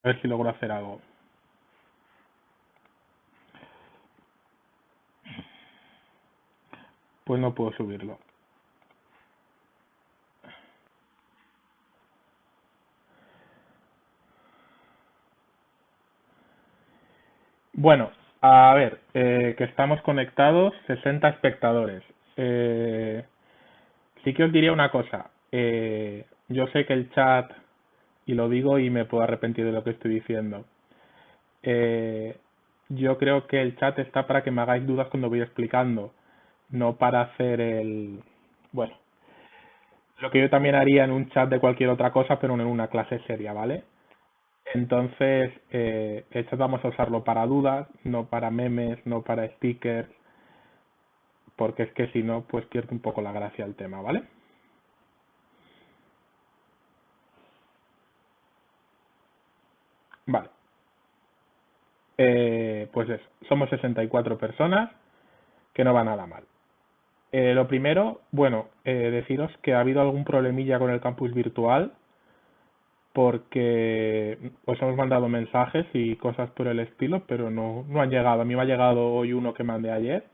A ver si logro hacer algo. Pues no puedo subirlo. Bueno, a ver, que estamos conectados 60 espectadores. Sí que os diría una cosa. Yo sé que el chat, y lo digo y me puedo arrepentir de lo que estoy diciendo, eh, yo creo que el chat está para que me hagáis dudas cuando voy explicando, no para hacer el... Bueno, lo que yo también haría en un chat de cualquier otra cosa, pero no en una clase seria, ¿vale? Entonces, el chat vamos a usarlo para dudas, no para memes, no para stickers, porque es que si no, pues pierde un poco la gracia el tema, ¿vale? Vale. Pues eso, somos 64 personas, que no va nada mal. Lo primero, bueno, deciros que ha habido algún problemilla con el campus virtual, porque os hemos mandado mensajes y cosas por el estilo, pero no han llegado. A mí me ha llegado hoy uno que mandé ayer.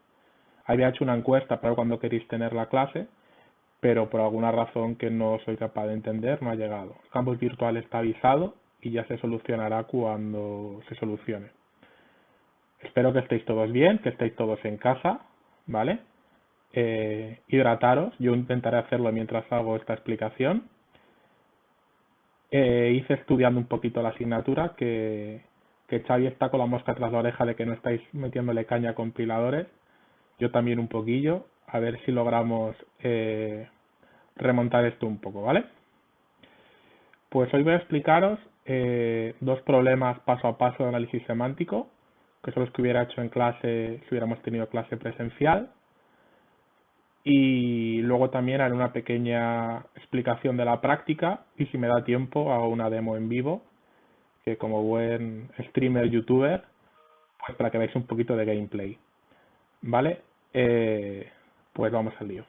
Había hecho una encuesta para cuando queréis tener la clase, pero por alguna razón que no soy capaz de entender, no ha llegado. El campus virtual está avisado y ya se solucionará cuando se solucione. Espero que estéis todos bien, que estéis todos en casa, ¿vale? Hidrataros, yo intentaré hacerlo mientras hago esta explicación. Hice estudiando un poquito la asignatura, que Xavi está con la mosca tras la oreja de que no estáis metiéndole caña a compiladores. Yo también un poquillo, a ver si logramos remontar esto un poco, ¿vale? Pues hoy voy a explicaros dos problemas paso a paso de análisis semántico, que son los que hubiera hecho en clase si hubiéramos tenido clase presencial. Y luego también haré una pequeña explicación de la práctica y si me da tiempo hago una demo en vivo, que como buen streamer youtuber, pues para que veáis un poquito de gameplay. ¿Vale? Pues vamos al lío.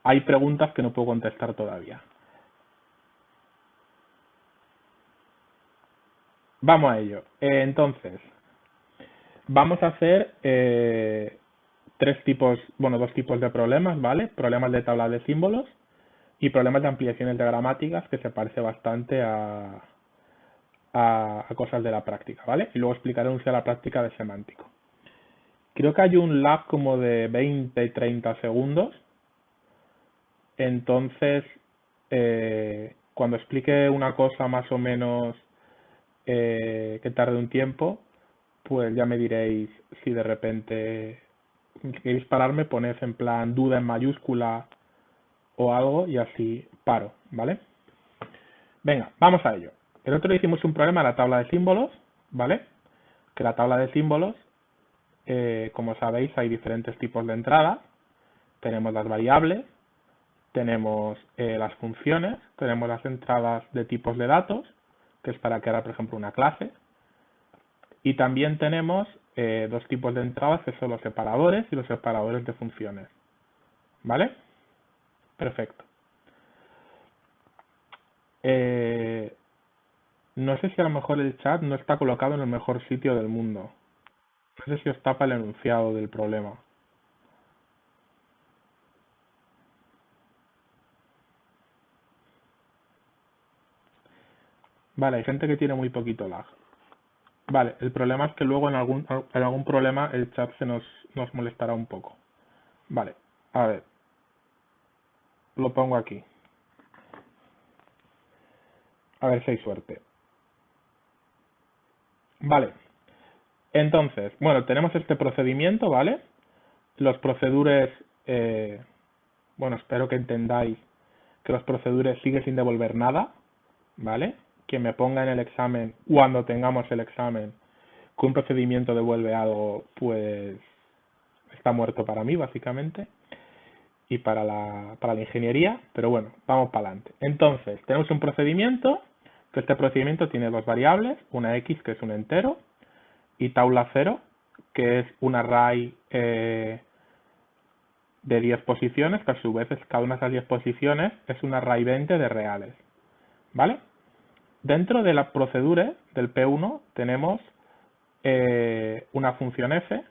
Hay preguntas que no puedo contestar todavía. Vamos a ello. Entonces, vamos a hacer dos tipos de problemas, ¿vale? Problemas de tabla de símbolos y problemas de ampliaciones de gramáticas, que se parece bastante a cosas de la práctica, ¿vale? Y luego explicaré un uso de la práctica de semántico. Creo que hay un lag como de 20 y 30 segundos. Entonces, cuando explique una cosa más o menos que tarde un tiempo, pues ya me diréis si de repente queréis pararme, poned en plan duda en mayúscula o algo y así paro, ¿vale? Venga, vamos a ello. El otro día hicimos un problema de la tabla de símbolos, ¿vale? Que la tabla de símbolos, como sabéis, hay diferentes tipos de entradas. Tenemos las variables, tenemos las funciones, tenemos las entradas de tipos de datos, que es para crear, por ejemplo, una clase. Y también tenemos dos tipos de entradas, que son los separadores y los separadores de funciones. ¿Vale? Perfecto. No sé si a lo mejor el chat no está colocado en el mejor sitio del mundo. No sé si os tapa el enunciado del problema. Vale, hay gente que tiene muy poquito lag. Vale, el problema es que luego en algún problema el chat nos molestará un poco. Vale, a ver, lo pongo aquí. A ver si hay suerte. Vale, entonces, bueno, tenemos este procedimiento, ¿vale? Los procedures, eh, bueno, espero que entendáis que los procedures sigue sin devolver nada, ¿vale? Que me ponga en el examen, cuando tengamos el examen, que un procedimiento devuelve algo, pues está muerto para mí, básicamente, y para la ingeniería, pero bueno, vamos para adelante. Entonces, tenemos un procedimiento, que este procedimiento tiene dos variables, una x, que es un entero, y taula 0, que es un array de 10 posiciones, que a su vez cada una de esas 10 posiciones es un array 20 de reales. ¿vale? Dentro de la procedure del P1 tenemos una función f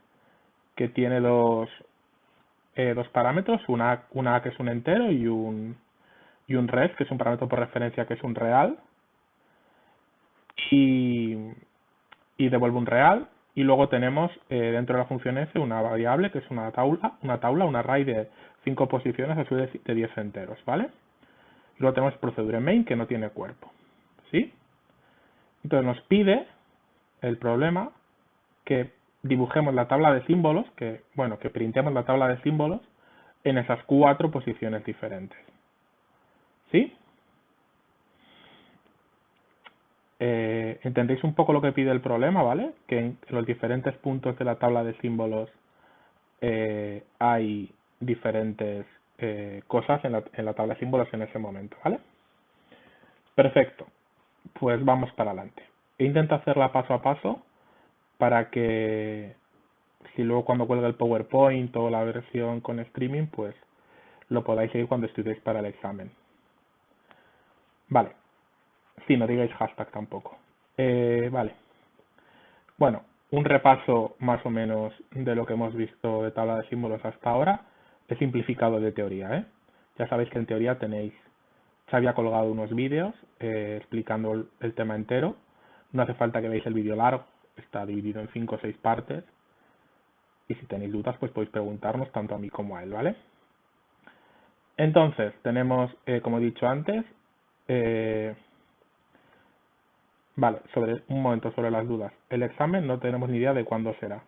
que tiene dos parámetros, una a que es un entero y un res, que es un parámetro por referencia que es un real, y devuelve un real. Y luego tenemos dentro de la función f una variable que es una tabla, un array de 5 posiciones a su vez de 10 enteros, ¿vale? Y luego tenemos procedure main que no tiene cuerpo, ¿sí? Entonces nos pide el problema que dibujemos la tabla de símbolos, que printemos la tabla de símbolos en esas 4 posiciones diferentes, ¿sí? ¿Entendéis un poco lo que pide el problema, ¿vale? Que en los diferentes puntos de la tabla de símbolos hay diferentes cosas en la tabla de símbolos en ese momento, ¿vale? Perfecto, pues vamos para adelante. Intento hacerla paso a paso para que si luego cuando cuelgue el PowerPoint o la versión con streaming, pues lo podáis seguir cuando estudiéis para el examen. Vale, sí, no digáis hashtag tampoco. Vale, bueno, un repaso más o menos de lo que hemos visto de tabla de símbolos hasta ahora. He simplificado de teoría, ¿eh? Ya sabéis que en teoría tenéis, se había colgado unos vídeos explicando el tema entero. No hace falta que veáis el vídeo largo, está dividido en 5 o 6 partes. Y si tenéis dudas, pues podéis preguntarnos tanto a mí como a él, ¿vale? Entonces, tenemos, como he dicho antes, vale, un momento sobre las dudas. El examen no tenemos ni idea de cuándo será.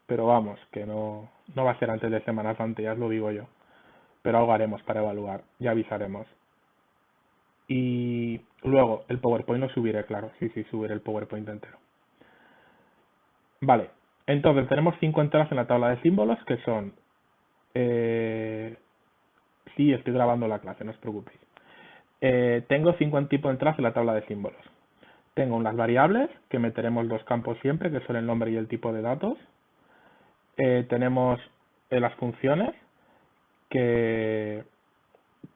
Pero vamos, que no va a ser antes de Semana Santa, ya os lo digo yo. Pero algo haremos para evaluar, ya avisaremos. Y luego, el PowerPoint lo subiré, claro. Sí, subiré el PowerPoint entero. Vale, entonces tenemos 5 entradas en la tabla de símbolos que son... sí, estoy grabando la clase, no os preocupéis. Tengo 5 tipos de entradas en la tabla de símbolos. Tengo unas variables, que meteremos dos campos siempre, que son el nombre y el tipo de datos. Tenemos las funciones, que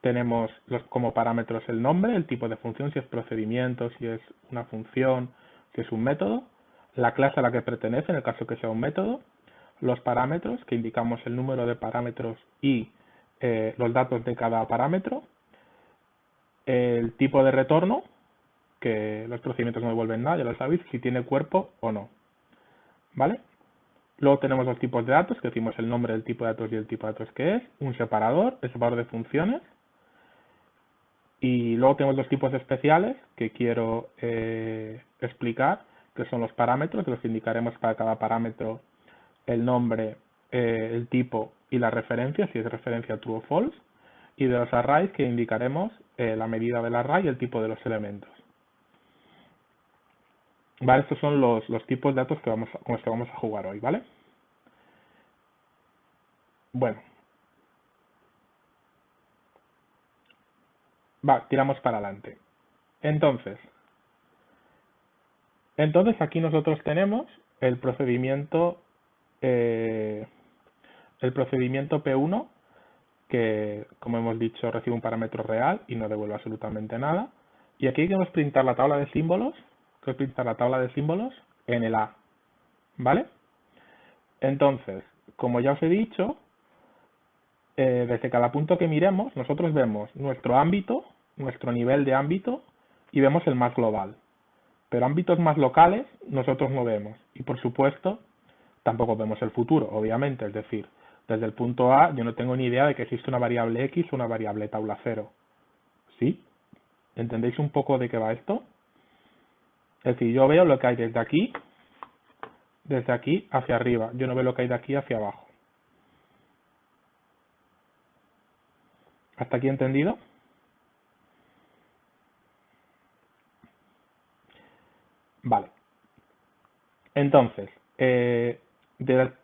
tenemos como parámetros el nombre, el tipo de función, si es procedimiento, si es una función, si es un método, la clase a la que pertenece, en el caso que sea un método, los parámetros, que indicamos el número de parámetros y los datos de cada parámetro, el tipo de retorno, que los procedimientos no devuelven nada, ya lo sabéis, si tiene cuerpo o no, ¿vale? Luego tenemos los tipos de datos, que decimos el nombre, el tipo de datos y el tipo de datos que es, un separador, el separador de funciones, y luego tenemos los tipos especiales que quiero explicar, que son los parámetros, los que indicaremos para cada parámetro el nombre, el tipo y la referencia, si es referencia true o false, y de los arrays que indicaremos la medida del array y el tipo de los elementos. Vale, estos son los tipos de datos con los que vamos a jugar hoy, ¿vale? Bueno, tiramos para adelante. Entonces aquí nosotros tenemos el procedimiento P1, que como hemos dicho recibe un parámetro real y no devuelve absolutamente nada. Y aquí queremos printar la tabla de símbolos, en el A, ¿vale? Entonces, como ya os he dicho, desde cada punto que miremos, nosotros vemos nuestro ámbito, nuestro nivel de ámbito, y vemos el más global. Pero ámbitos más locales nosotros no vemos. Y por supuesto, tampoco vemos el futuro, obviamente. Es decir, desde el punto A yo no tengo ni idea de que existe una variable X o una variable tabla 0. ¿Sí? ¿Entendéis un poco de qué va esto? Es decir, yo veo lo que hay desde aquí hacia arriba. Yo no veo lo que hay de aquí hacia abajo. ¿Hasta aquí entendido? Vale. Entonces, de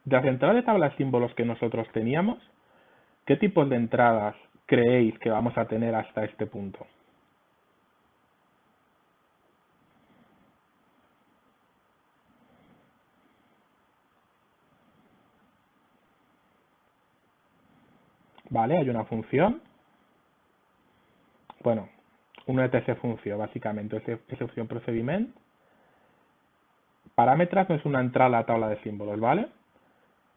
las entradas de tabla de símbolos que nosotros teníamos, ¿qué tipos de entradas creéis que vamos a tener hasta este punto? Vale, hay una función. bueno, un etc funció, bàsicament, excepción procediment. Parámetros no es una entrada a la tabla de símbolos, ¿vale?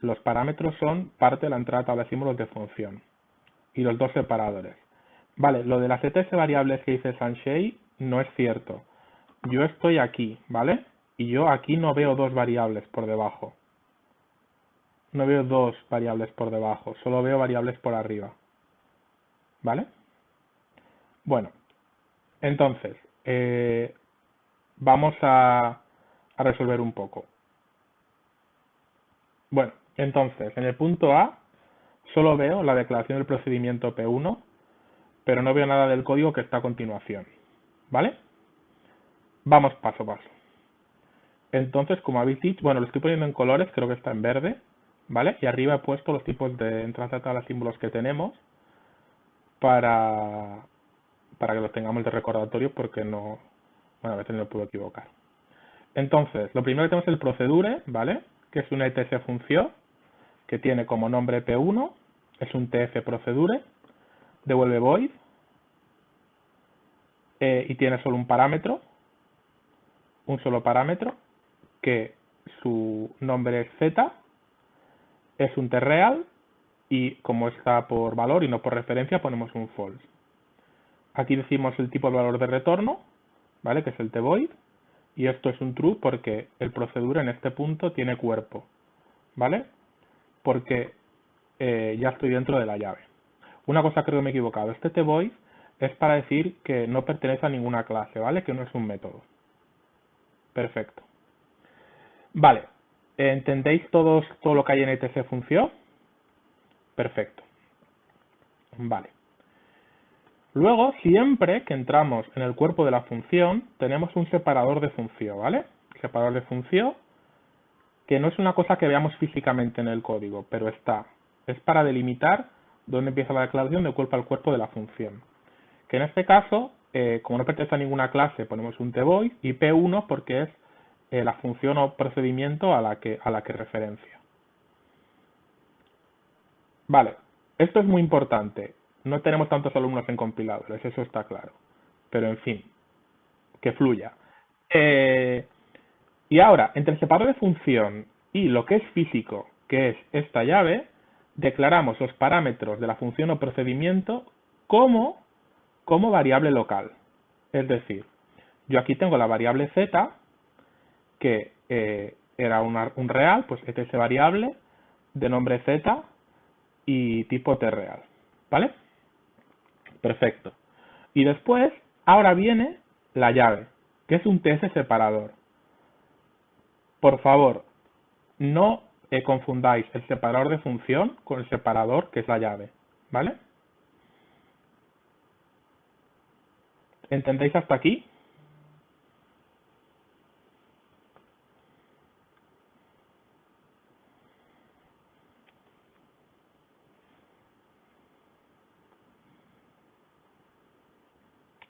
Los parámetros son parte de la entrada a la tabla de símbolos de función. Y los dos separadores. Vale, lo de las etc variables que dice Sanshei no es cierto. Yo estoy aquí, ¿vale? Y yo aquí no veo dos variables por debajo. No veo dos variables por debajo, solo veo variables por arriba. ¿Vale? Bueno, entonces, vamos a resolver un poco. Bueno, entonces, en el punto A solo veo la declaración del procedimiento P1, pero no veo nada del código que está a continuación. ¿Vale? Vamos paso a paso. Entonces, como habéis dicho, bueno, lo estoy poniendo en colores, creo que está en verde, ¿vale? Y arriba he puesto los tipos de entradas a tabla de símbolos que tenemos para que los tengamos de recordatorio, porque no, bueno, a veces me puedo equivocar. Entonces, lo primero que tenemos es el procedure, ¿vale? Que es una etc función que tiene como nombre P1, es un tf procedure, devuelve void y tiene solo un parámetro, un solo parámetro, que su nombre es z, es un tReal y como está por valor y no por referencia ponemos un false. Aquí decimos el tipo de valor de retorno, ¿vale? Que es el tvoid, y esto es un true porque el procedure en este punto tiene cuerpo, ¿vale? Porque ya estoy dentro de la llave. Una cosa creo que me he equivocado, este tvoid es para decir que no pertenece a ninguna clase, ¿vale? Que no es un método. Perfecto. Vale, ¿entendéis todo lo que hay en etc función? Perfecto. Vale. Luego, siempre que entramos en el cuerpo de la función, tenemos un separador de función, ¿vale? Separador de función, que no es una cosa que veamos físicamente en el código, pero está. Es para delimitar dónde empieza la declaración de cuerpo al cuerpo de la función. Que en este caso, como no pertenece a ninguna clase, ponemos un tvoid y P1 porque es la función o procedimiento a la que referencia. Vale, esto es muy importante. No tenemos tantos alumnos en compiladores, eso está claro. Pero en fin, que fluya. Y ahora, entre el separador de función y lo que es físico, que es esta llave, declaramos los parámetros de la función o procedimiento como variable local. Es decir, yo aquí tengo la variable z, que era un real, pues etc variable de nombre z y tipo tReal. ¿Vale? Perfecto. Y después, ahora viene la llave, que es un TS separador. Por favor, no confundáis el separador de función con el separador que es la llave, ¿vale? ¿Entendéis hasta aquí?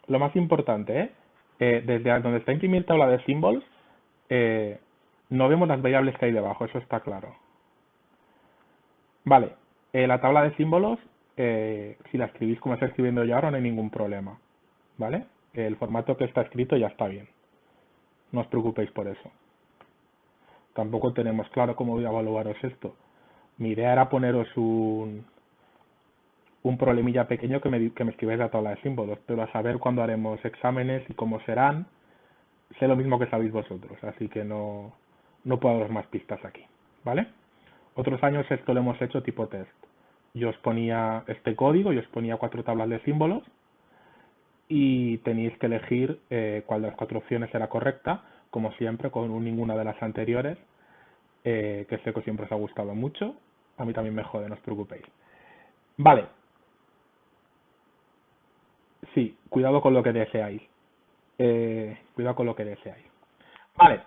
Lo más importante, desde donde está imprimida tabla de símbolos, no vemos las variables que hay debajo, eso está claro. Vale, la tabla de símbolos, si la escribís como estoy escribiendo yo ahora, no hay ningún problema, ¿vale? El formato que está escrito ya está bien. No os preocupéis por eso. Tampoco tenemos claro cómo voy a evaluaros esto. Mi idea era poneros un problemilla pequeño que me escribáis la tabla de símbolos, pero a saber cuándo haremos exámenes y cómo serán, sé lo mismo que sabéis vosotros, así que no puedo daros más pistas aquí, ¿vale? Otros años esto lo hemos hecho tipo test. Yo os ponía este código, yo os ponía 4 tablas de símbolos y tenéis que elegir cuál de las 4 opciones era correcta, como siempre, con ninguna de las anteriores, que sé que siempre os ha gustado mucho. A mí también me jode, no os preocupéis. Vale. Sí, cuidado con lo que deseáis. Cuidado con lo que deseáis. Vale.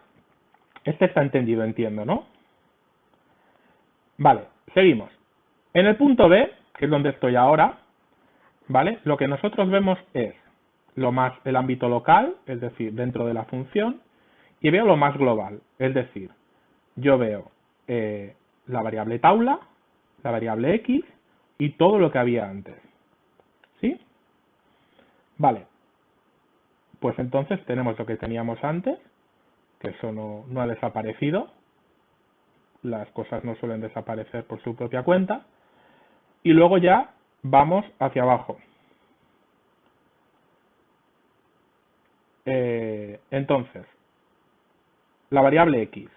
Este está entendido, entiendo, ¿no? Vale, seguimos. En el punto B, que es donde estoy ahora, ¿vale? Lo que nosotros vemos es el ámbito local, es decir, dentro de la función, y veo lo más global, es decir, yo veo la variable taula, la variable x y todo lo que había antes. ¿Sí? Vale, pues entonces tenemos lo que teníamos antes, que eso no ha desaparecido. Las cosas no suelen desaparecer por su propia cuenta. Y luego ya vamos hacia abajo. Entonces, la variable x.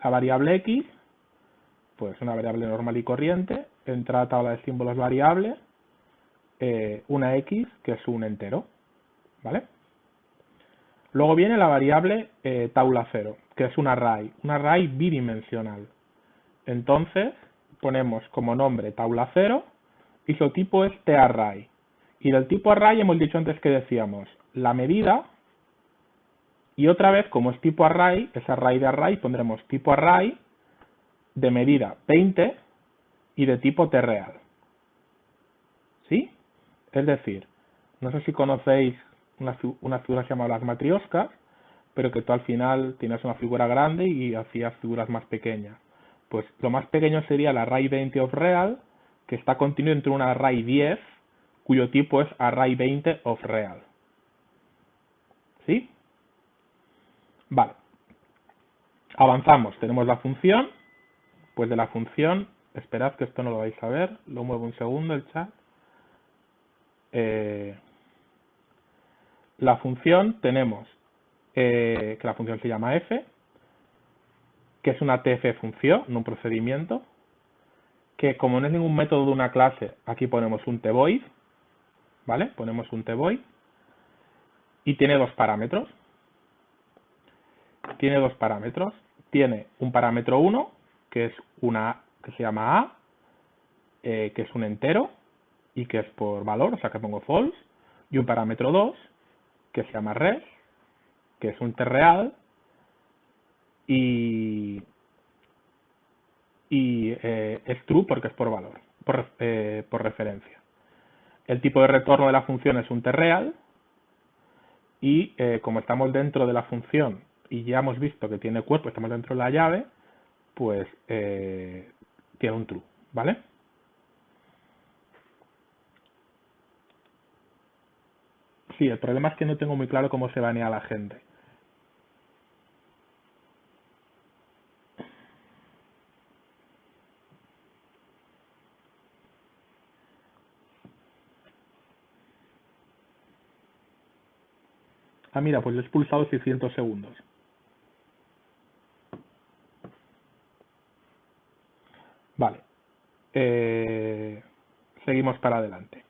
La variable x, pues una variable normal y corriente, entra a tabla de símbolos variable, una x, que es un entero, ¿vale? Luego viene la variable taula 0, que es un array bidimensional. Entonces, ponemos como nombre taula 0 y su tipo es tarray. Y del tipo array hemos dicho antes que decíamos la medida, y otra vez, como es tipo array, es array de array, pondremos tipo array de medida 20 y de tipo tReal. ¿Sí? Es decir, no sé si conocéis unas figuras llamadas las matrioscas, pero que tú al final tienes una figura grande y hacías figuras más pequeñas. Pues lo más pequeño sería el array 20 of real, que está contenido entre un array 10, cuyo tipo es array 20 of real. ¿Sí? Vale. Avanzamos. Tenemos la función. Pues de la función, esperad que esto no lo vais a ver, lo muevo un segundo el chat. La función tenemos que la función se llama f, que es una tf función, no un procedimiento, que como no es ningún método de una clase, aquí ponemos un tvoid, ¿vale? Ponemos un tvoid y tiene dos parámetros. Tiene dos parámetros. Tiene un parámetro 1, que es que se llama a, que es un entero y que es por valor, o sea que pongo false, y un parámetro 2, que se llama res, que es un tReal y es true porque es por valor, por referencia. El tipo de retorno de la función es un tReal y como estamos dentro de la función y ya hemos visto que tiene cuerpo, estamos dentro de la llave, pues tiene un true, ¿vale? Sí, el problema es que no tengo muy claro cómo se banea la gente. Ah, mira, pues le he expulsado 600 segundos. Vale. Seguimos para adelante.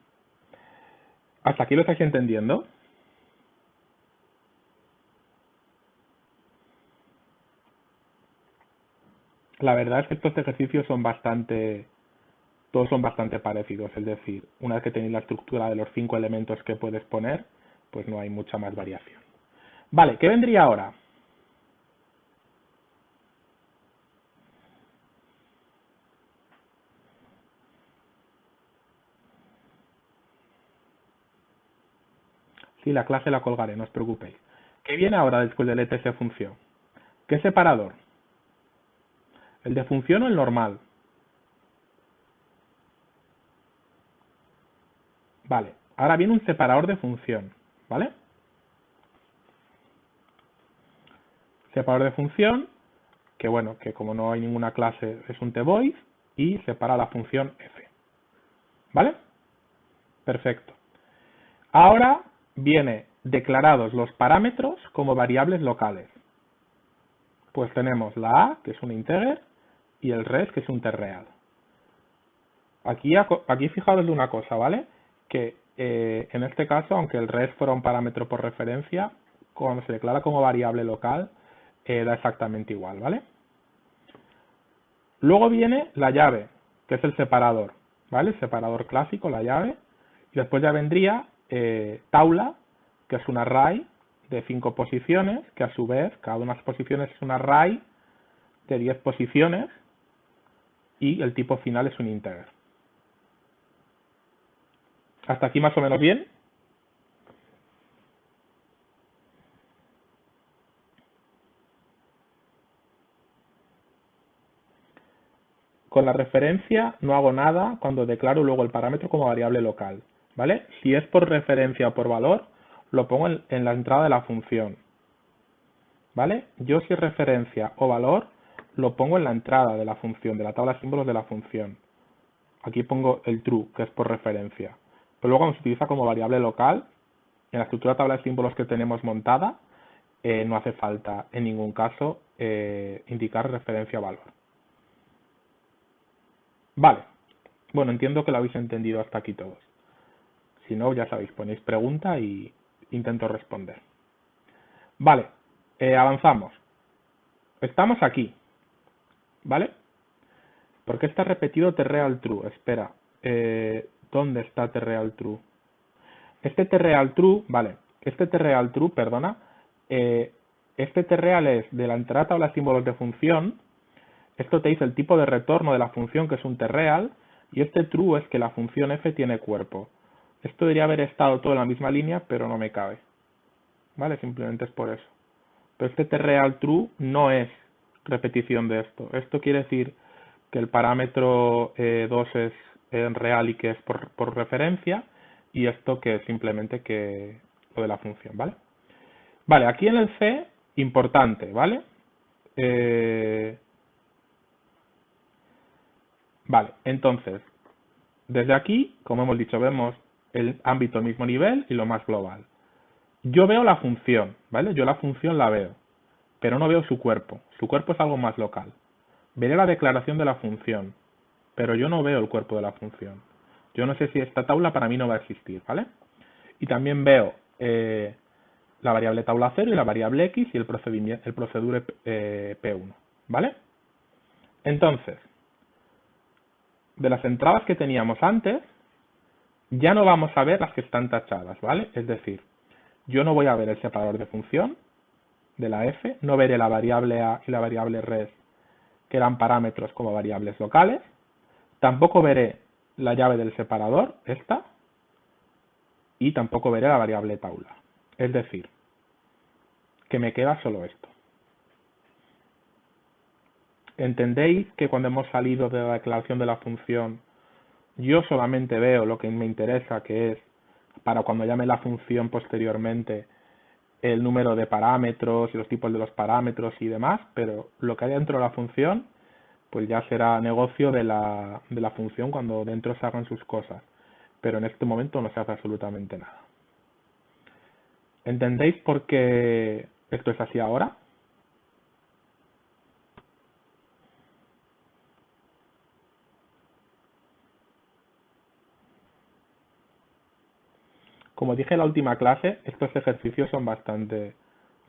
¿Hasta aquí lo estáis entendiendo? La verdad es que estos ejercicios todos son bastante parecidos. Es decir, una vez que tenéis la estructura de los 5 elementos que puedes poner, pues no hay mucha más variación. Vale, ¿qué vendría ahora? Sí, la clase la colgaré, no os preocupéis. ¿Qué viene ahora después del etc función? ¿Qué separador? ¿El de función o el normal? Vale, ahora viene un separador de función, ¿vale? Separador de función, que bueno, que como no hay ninguna clase es un tvoid y separa la función f, ¿vale? Perfecto. Ahora viene declarados los parámetros como variables locales. Pues tenemos la a, que es un integer, y el res, que es un tReal. Aquí fijaros de una cosa, ¿vale? Que en este caso, aunque el res fuera un parámetro por referencia, cuando se declara como variable local, da exactamente igual, ¿vale? Luego viene la llave, que es el separador, ¿vale? El separador clásico, la llave. Y después ya vendría taula, que es un array de 5 posiciones, que a su vez, cada una de las posiciones es un array de 10 posiciones y el tipo final es un integer. ¿Hasta aquí más o menos bien? Con la referencia no hago nada cuando declaro luego el parámetro como variable local. ¿vale? Si es por referencia o por valor, lo pongo en la entrada de la función, ¿vale? Yo si es referencia o valor, lo pongo en la entrada de la función, de la tabla de símbolos de la función. Aquí pongo el true, que es por referencia. Pero luego cuando se utiliza como variable local, en la estructura de tabla de símbolos que tenemos montada, no hace falta en ningún caso indicar referencia o valor. Vale. Bueno, entiendo que lo habéis entendido hasta aquí todos. Si no, ya sabéis, ponéis pregunta y intento responder. Vale, avanzamos. Estamos aquí, ¿vale? ¿Por qué está repetido TReal true? Espera, ¿dónde está TReal true? Este TReal true, vale, este TReal true, perdona, este TReal es de la entrada tabla de símbolos de función. Esto te dice el tipo de retorno de la función, que es un TReal, y este true es que la función f tiene cuerpo. Esto debería haber estado todo en la misma línea, pero no me cabe. ¿Vale? Simplemente es por eso. Pero este TReal true no es repetición de esto. Esto quiere decir que el parámetro 2 es real y que es por referencia, y esto que es simplemente que lo de la función, ¿vale? Vale, aquí en el C, importante, ¿vale? Vale, entonces, desde aquí, como hemos dicho, vemos el ámbito al mismo nivel y lo más global. Yo veo la función, ¿vale? Yo la función la veo, pero no veo su cuerpo. Su cuerpo es algo más local. Veré la declaración de la función, pero yo no veo el cuerpo de la función. Yo no sé si esta tabla para mí no va a existir, ¿vale? Y también veo la variable tabla 0 y la variable x y el procedure P1, ¿vale? Entonces, de las entradas que teníamos antes, ya no vamos a ver las que están tachadas, ¿vale? Es decir, yo no voy a ver el separador de función de la f, no veré la variable a y la variable res, que eran parámetros como variables locales, tampoco veré la llave del separador, esta, y tampoco veré la variable taula. Es decir, que me queda solo esto. ¿Entendéis que cuando hemos salido de la declaración de la función, yo solamente veo lo que me interesa, que es para cuando llame la función posteriormente el número de parámetros y los tipos de los parámetros y demás, pero lo que hay dentro de la función, pues ya será negocio de la función cuando dentro se hagan sus cosas. Pero en este momento no se hace absolutamente nada. ¿Entendéis por qué esto es así ahora? Como dije en la última clase, estos ejercicios son bastante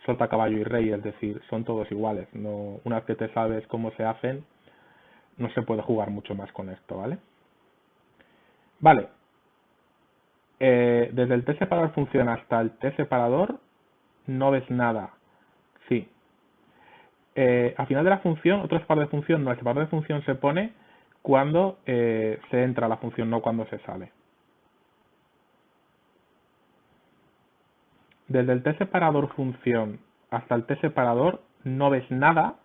sota, caballo y rey, es decir, son todos iguales. No, una vez que te sabes cómo se hacen, no se puede jugar mucho más con esto, ¿vale? Vale. Desde el t separador función hasta el t separador no ves nada. Sí. Al final de la función, otro separador de función, no, el separador de función se pone cuando se entra a la función, no cuando se sale. Desde el t separador función hasta el t separador no ves nada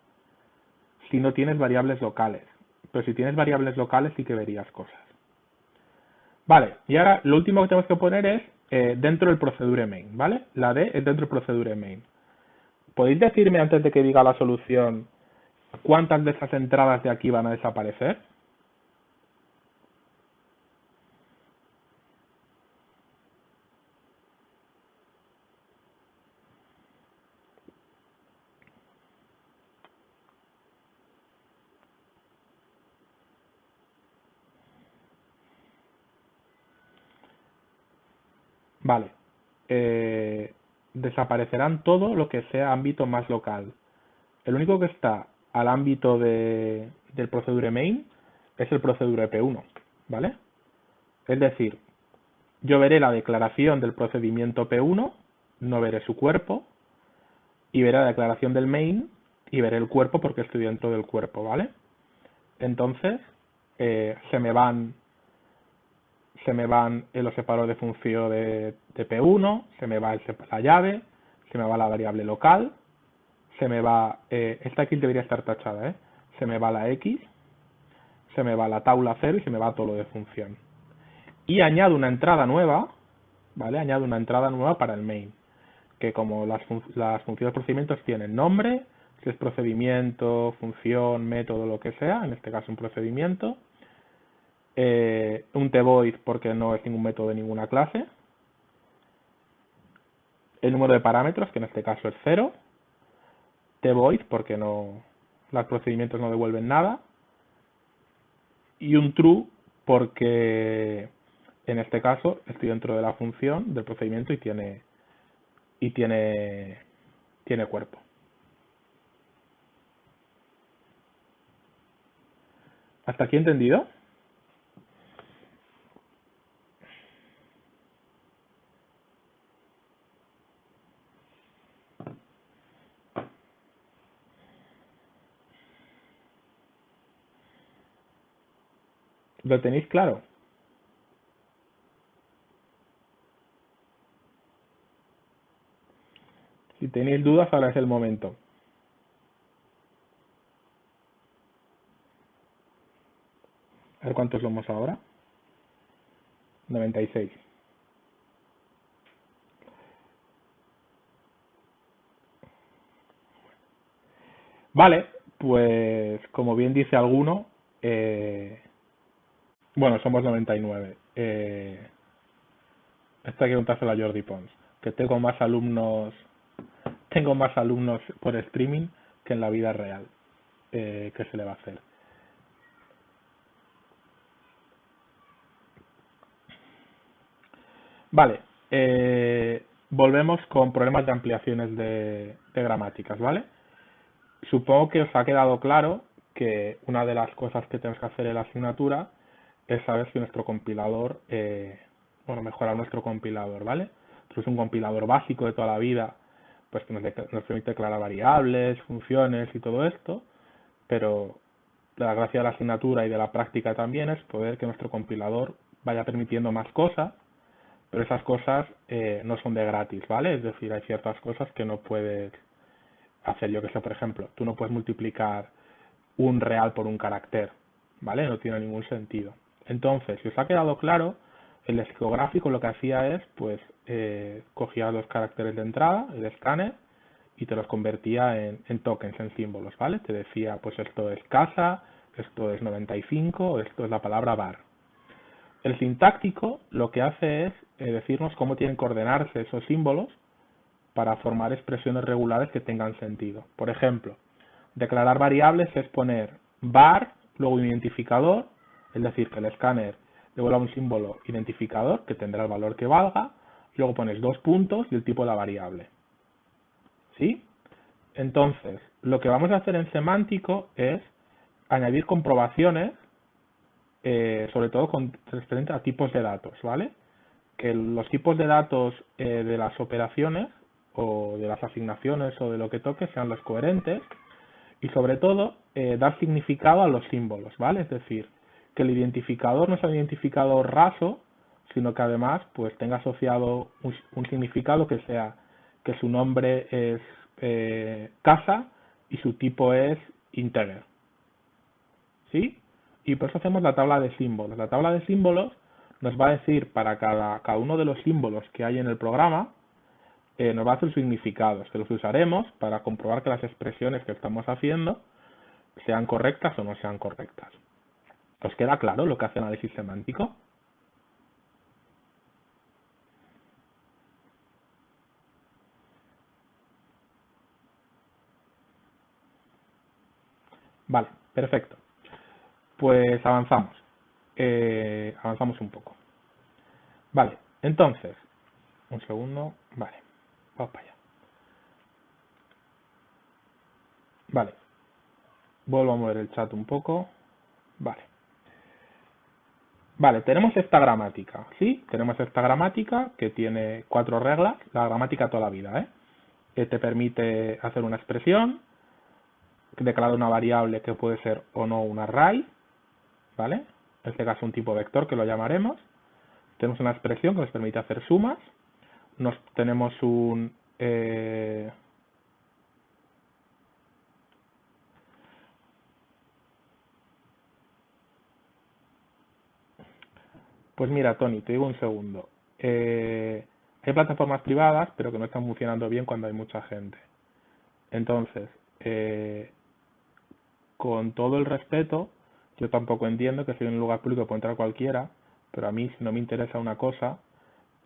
si no tienes variables locales. Pero si tienes variables locales sí que verías cosas. Vale, y ahora lo último que tenemos que poner es dentro del procedure main, ¿vale? La D es dentro del procedure main. ¿Podéis decirme antes de que diga la solución cuántas de esas entradas de aquí van a desaparecer? Vale. Desaparecerán todo lo que sea ámbito más local. El único que está al ámbito del procedure main es el procedure P1, ¿vale? Es decir, yo veré la declaración del procedimiento P1, no veré su cuerpo, y veré la declaración del main y veré el cuerpo porque estoy dentro del cuerpo, ¿vale? Entonces, se me van los separadores de función de P1, se me va la llave, se me va la variable local, se me va, esta X debería estar tachada, se me va la X, se me va la tabla 0 y se me va todo lo de función. y añado una entrada nueva, ¿vale? Añado una entrada nueva para el main, que como las funciones procedimientos tienen nombre, si es procedimiento, función, método, lo que sea, en este caso un procedimiento, un tvoid porque no es ningún método de ninguna clase, el número de parámetros, que en este caso es 0, tvoid porque no, los procedimientos no devuelven nada, y un true porque en este caso estoy dentro de la función del procedimiento y tiene cuerpo. ¿Hasta aquí entendido? ¿Lo tenéis claro? Si tenéis dudas, ahora es el momento. A ver cuántos somos ahora. 96. Vale, pues como bien dice alguno, bueno, somos 99. Esto hay que contárselo a Jordi Pons, que tengo más alumnos por streaming que en la vida real. ¿Qué se le va a hacer? Vale, volvemos con problemas de ampliaciones de gramáticas, ¿vale? Supongo que os ha quedado claro que una de las cosas que tenemos que hacer en la asignatura es saber si nuestro compilador, bueno, mejorar nuestro compilador, ¿vale? Entonces, es un compilador básico de toda la vida, pues que nos permite declarar variables, funciones y todo esto, pero la gracia de la asignatura y de la práctica también es poder que nuestro compilador vaya permitiendo más cosas, pero esas cosas no son de gratis, ¿vale? Es decir, hay ciertas cosas que no puedes hacer. Yo que sé, por ejemplo, tú no puedes multiplicar un real por un carácter, ¿vale? No tiene ningún sentido. Entonces, si os ha quedado claro, el lexicográfico lo que hacía es, pues, cogía los caracteres de entrada, el escáner, y te los convertía en tokens, en símbolos, ¿vale? Te decía, pues esto es casa, esto es 95, esto es la palabra bar. El sintáctico lo que hace es decirnos cómo tienen que ordenarse esos símbolos para formar expresiones regulares que tengan sentido. Por ejemplo, declarar variables es poner var, luego un identificador, es decir, que el escáner devuelva un símbolo identificador que tendrá el valor que valga, luego pones dos puntos y el tipo de la variable. ¿Sí? Entonces, lo que vamos a hacer en semántico es añadir comprobaciones, sobre todo con referente a tipos de datos, ¿vale? Que los tipos de datos de las operaciones o de las asignaciones o de lo que toque sean los coherentes y sobre todo dar significado a los símbolos, ¿vale? Es decir, que el identificador no sea un identificador raso, sino que además pues tenga asociado un significado que sea que su nombre es casa y su tipo es integer, ¿sí? Y por eso hacemos la tabla de símbolos. La tabla de símbolos nos va a decir para cada uno de los símbolos que hay en el programa, nos va a hacer significados, que los usaremos para comprobar que las expresiones que estamos haciendo sean correctas o no sean correctas. ¿Os queda claro lo que hace el análisis semántico? Vale, perfecto. Pues avanzamos. Avanzamos un poco. Vale, entonces, un segundo. Vale, vamos para allá. Vale, vuelvo a mover el chat un poco. Vale. Vale, tenemos esta gramática, ¿sí? Tenemos esta gramática que tiene 4 reglas, la gramática toda la vida, ¿eh? Que te permite hacer una expresión, declarar una variable que puede ser o no un array, ¿vale? En este caso un tipo vector que lo llamaremos. Tenemos una expresión que nos permite hacer sumas. Tenemos un... Pues mira, Tony, te digo un segundo. Hay plataformas privadas, pero que no están funcionando bien cuando hay mucha gente. Entonces, con todo el respeto, yo tampoco entiendo que si en un lugar público puede entrar cualquiera, pero a mí si no me interesa una cosa,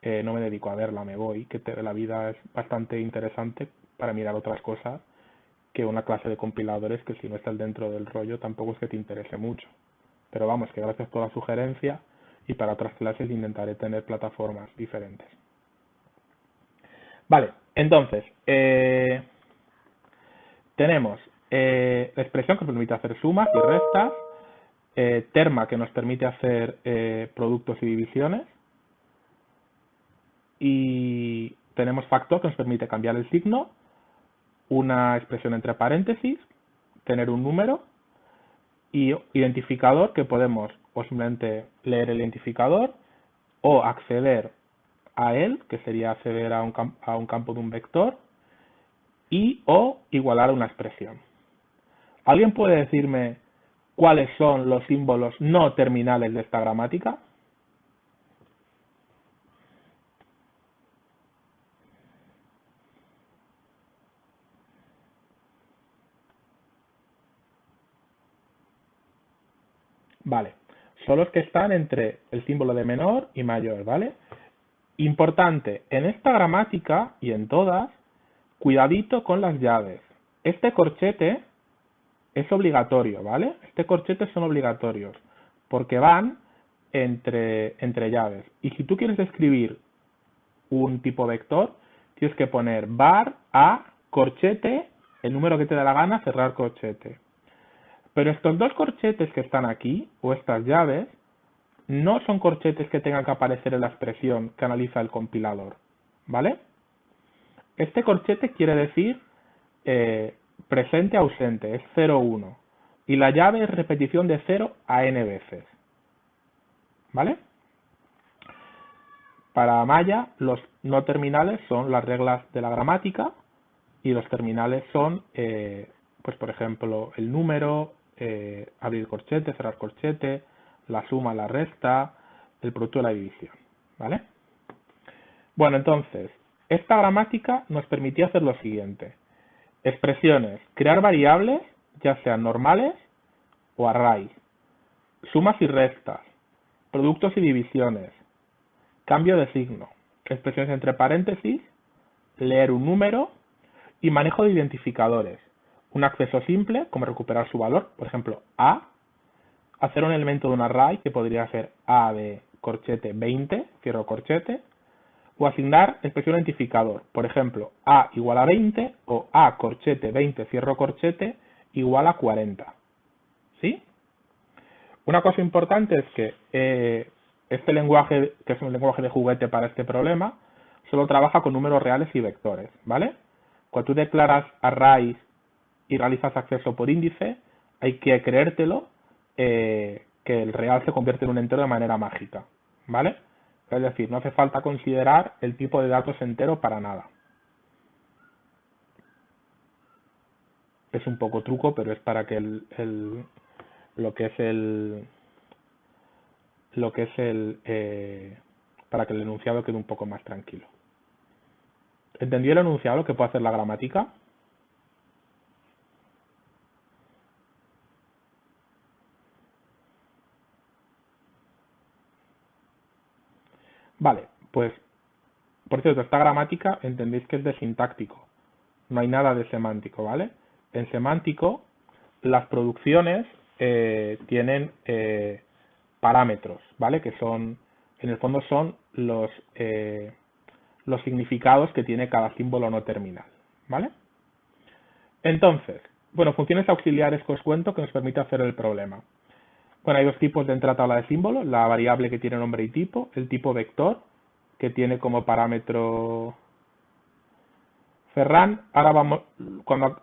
no me dedico a verla, me voy, la vida es bastante interesante para mirar otras cosas que una clase de compiladores que si no estás dentro del rollo tampoco es que te interese mucho. Pero vamos, que gracias por la sugerencia y para otras clases intentaré tener plataformas diferentes. Vale, entonces, tenemos la expresión que nos permite hacer sumas y restas, terma que nos permite hacer productos y divisiones, y tenemos factor que nos permite cambiar el signo, una expresión entre paréntesis, tener un número y identificador que podemos o simplemente leer el identificador o acceder a él, que sería acceder a un campo de un vector, y o igualar a una expresión. ¿Alguien puede decirme cuáles son los símbolos no terminales de esta gramática? Vale, son los que están entre el símbolo de menor y mayor, ¿vale? Importante, en esta gramática y en todas, cuidadito con las llaves. Este corchete es obligatorio, ¿vale? Este corchete son obligatorios porque van entre llaves. Y si tú quieres escribir un tipo vector, tienes que poner var a corchete, el número que te da la gana, cerrar corchete. Pero estos dos corchetes que están aquí, o estas llaves, no son corchetes que tengan que aparecer en la expresión que analiza el compilador, ¿vale? Este corchete quiere decir presente ausente, es 0, 1. Y la llave es repetición de 0 a n veces, ¿vale? Para Maya, los no terminales son las reglas de la gramática y los terminales son, pues por ejemplo, el número, abrir corchete, cerrar corchete, la suma, la resta, el producto de la división, ¿vale? Bueno, entonces, esta gramática nos permitía hacer lo siguiente. Expresiones, crear variables, ya sean normales o arrays, sumas y restas, productos y divisiones, cambio de signo, expresiones entre paréntesis, leer un número y manejo de identificadores. Un acceso simple, como recuperar su valor, por ejemplo, A, hacer un elemento de un array, que podría ser A de corchete 20, cierro corchete, o asignar expresión identificador, por ejemplo, A igual a 20 o A corchete 20, cierro corchete, igual a 40. ¿Sí? Una cosa importante es que este lenguaje, que es un lenguaje de juguete para este problema, solo trabaja con números reales y vectores, ¿vale? Cuando tú declaras arrays y realizas acceso por índice, hay que creértelo que el real se convierte en un entero de manera mágica, ¿vale? Es decir, no hace falta considerar el tipo de datos entero para nada. Es un poco truco, pero es para que para que el enunciado quede un poco más tranquilo. ¿Entendió el enunciado que puede hacer la gramática? Vale, pues, por cierto, esta gramática entendéis que es de sintáctico. No hay nada de semántico, ¿vale? En semántico, las producciones tienen parámetros, ¿vale? Que son, en el fondo son los significados que tiene cada símbolo no terminal, ¿vale? Entonces, bueno, funciones auxiliares que os cuento que nos permite hacer el problema. Bueno, hay dos tipos de entrada tabla de símbolos, la variable que tiene nombre y tipo, el tipo vector, que tiene como parámetro Ferran. Ahora vamos, cuando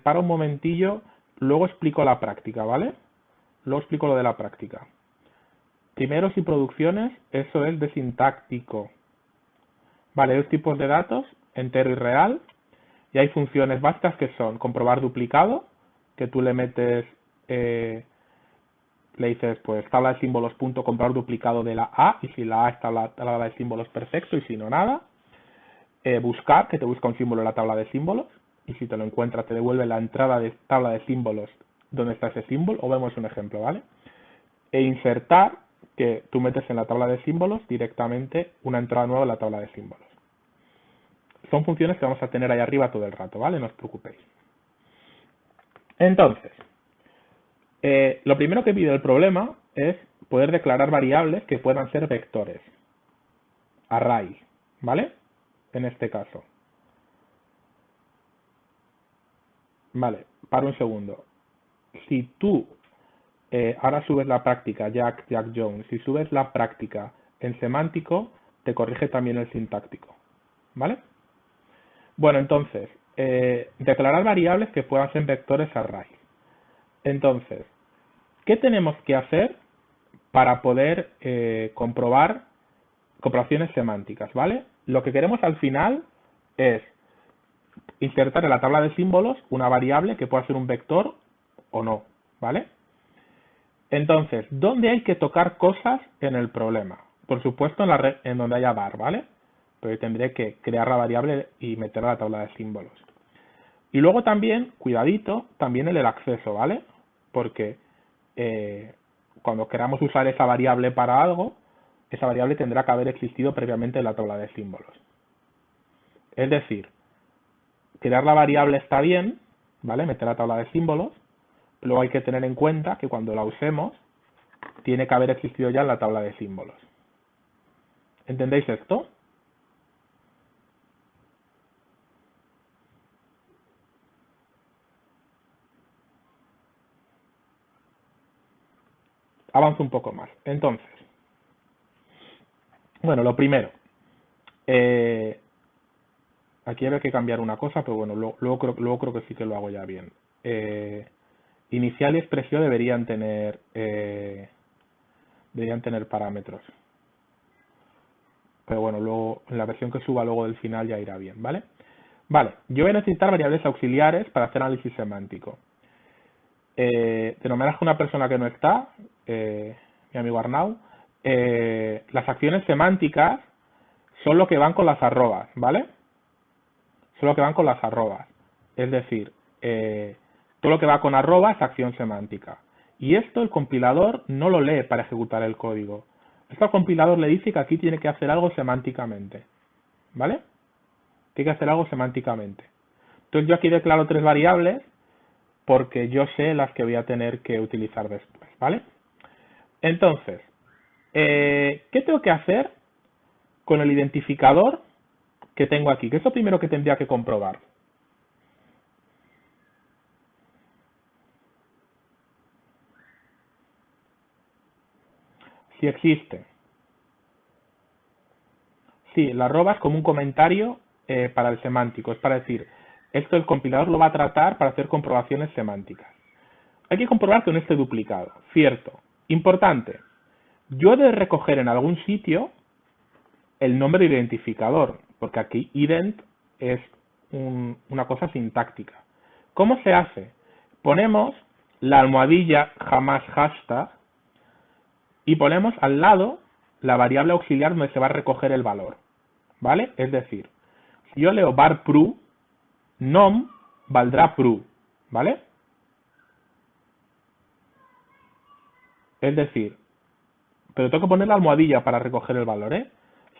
para un momentillo, luego explico la práctica, ¿vale? Luego explico lo de la práctica. Primeros y producciones, eso es de sintáctico. Vale, hay dos tipos de datos, entero y real, y hay funciones básicas que son comprobar duplicado, que tú le metes le dices, pues, tabla de símbolos punto comprar duplicado de la A, y si la A está en la tabla de símbolos, perfecto, y si no, nada. Buscar, que te busca un símbolo en la tabla de símbolos, y si te lo encuentra, te devuelve la entrada de tabla de símbolos donde está ese símbolo, o vemos un ejemplo, ¿vale? E insertar, que tú metes en la tabla de símbolos directamente una entrada nueva en la tabla de símbolos. Son funciones que vamos a tener ahí arriba todo el rato, ¿vale? No os preocupéis. Entonces, lo primero que pide el problema es poder declarar variables que puedan ser vectores. Array, ¿vale? En este caso. Vale, para un segundo. Si tú ahora subes la práctica, Jack Jones, si subes la práctica en semántico, te corrige también el sintáctico, ¿vale? Bueno, entonces, declarar variables que puedan ser vectores array. Entonces, ¿qué tenemos que hacer para poder comprobar comprobaciones semánticas, ¿vale? Lo que queremos al final es insertar en la tabla de símbolos una variable que pueda ser un vector o no, ¿vale? Entonces, ¿dónde hay que tocar cosas en el problema? Por supuesto en la red en donde haya var, ¿vale? Pero tendré que crear la variable y meterla a la tabla de símbolos. Y luego también, cuidadito, también el acceso, ¿vale? Porque cuando queramos usar esa variable para algo, esa variable tendrá que haber existido previamente en la tabla de símbolos. Es decir, crear la variable está bien, ¿vale? Meter la tabla de símbolos. Luego hay que tener en cuenta que cuando la usemos, tiene que haber existido ya en la tabla de símbolos. ¿Entendéis esto? Avanzo un poco más. Entonces, bueno, lo primero. Aquí habría que cambiar una cosa, pero bueno, luego creo que sí que lo hago ya bien. Inicial y expresión deberían tener parámetros. Pero bueno, luego en la versión que suba luego del final ya irá bien, ¿vale? Vale, yo voy a necesitar variables auxiliares para hacer análisis semántico. De nombrarás una persona que no está, mi amigo Arnau, las acciones semánticas son lo que van con las arrobas, ¿vale? Son lo que van con las arrobas. Es decir, todo lo que va con arroba es acción semántica. Y esto el compilador no lo lee para ejecutar el código. Esto al compilador le dice que aquí tiene que hacer algo semánticamente. ¿Vale? Tiene que hacer algo semánticamente. Entonces yo aquí declaro 3 variables porque yo sé las que voy a tener que utilizar después. ¿Vale? Entonces, ¿qué tengo que hacer con el identificador que tengo aquí? ¿Qué es lo primero que tendría que comprobar? Si existe. Sí, la arroba es como un comentario para el semántico. Es para decir, esto el compilador lo va a tratar para hacer comprobaciones semánticas. Hay que comprobar que no esté duplicado. Cierto. Importante. Yo he de recoger en algún sitio el nombre de identificador, porque aquí ident es una cosa sintáctica. ¿Cómo se hace? Ponemos la almohadilla jamás hashtag y ponemos al lado la variable auxiliar donde se va a recoger el valor. ¿Vale? Es decir, si yo leo var pru, nom valdrá pru. ¿Vale? Es decir, pero tengo que poner la almohadilla para recoger el valor, ¿eh?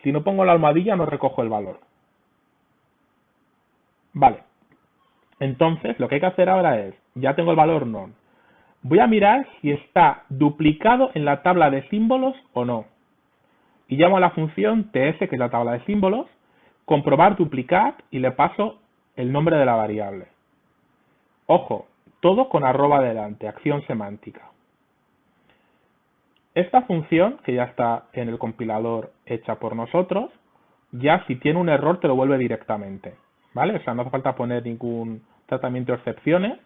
Si no pongo la almohadilla no recojo el valor. Vale. Entonces, lo que hay que hacer ahora es, ya tengo el valor non. Voy a mirar si está duplicado en la tabla de símbolos o no. Y llamo a la función ts, que es la tabla de símbolos, comprobar duplicat y le paso el nombre de la variable. Ojo, todo con arroba delante, acción semántica. Esta función, que ya está en el compilador hecha por nosotros, ya si tiene un error te lo vuelve directamente, ¿vale? O sea, no hace falta poner ningún tratamiento de excepciones.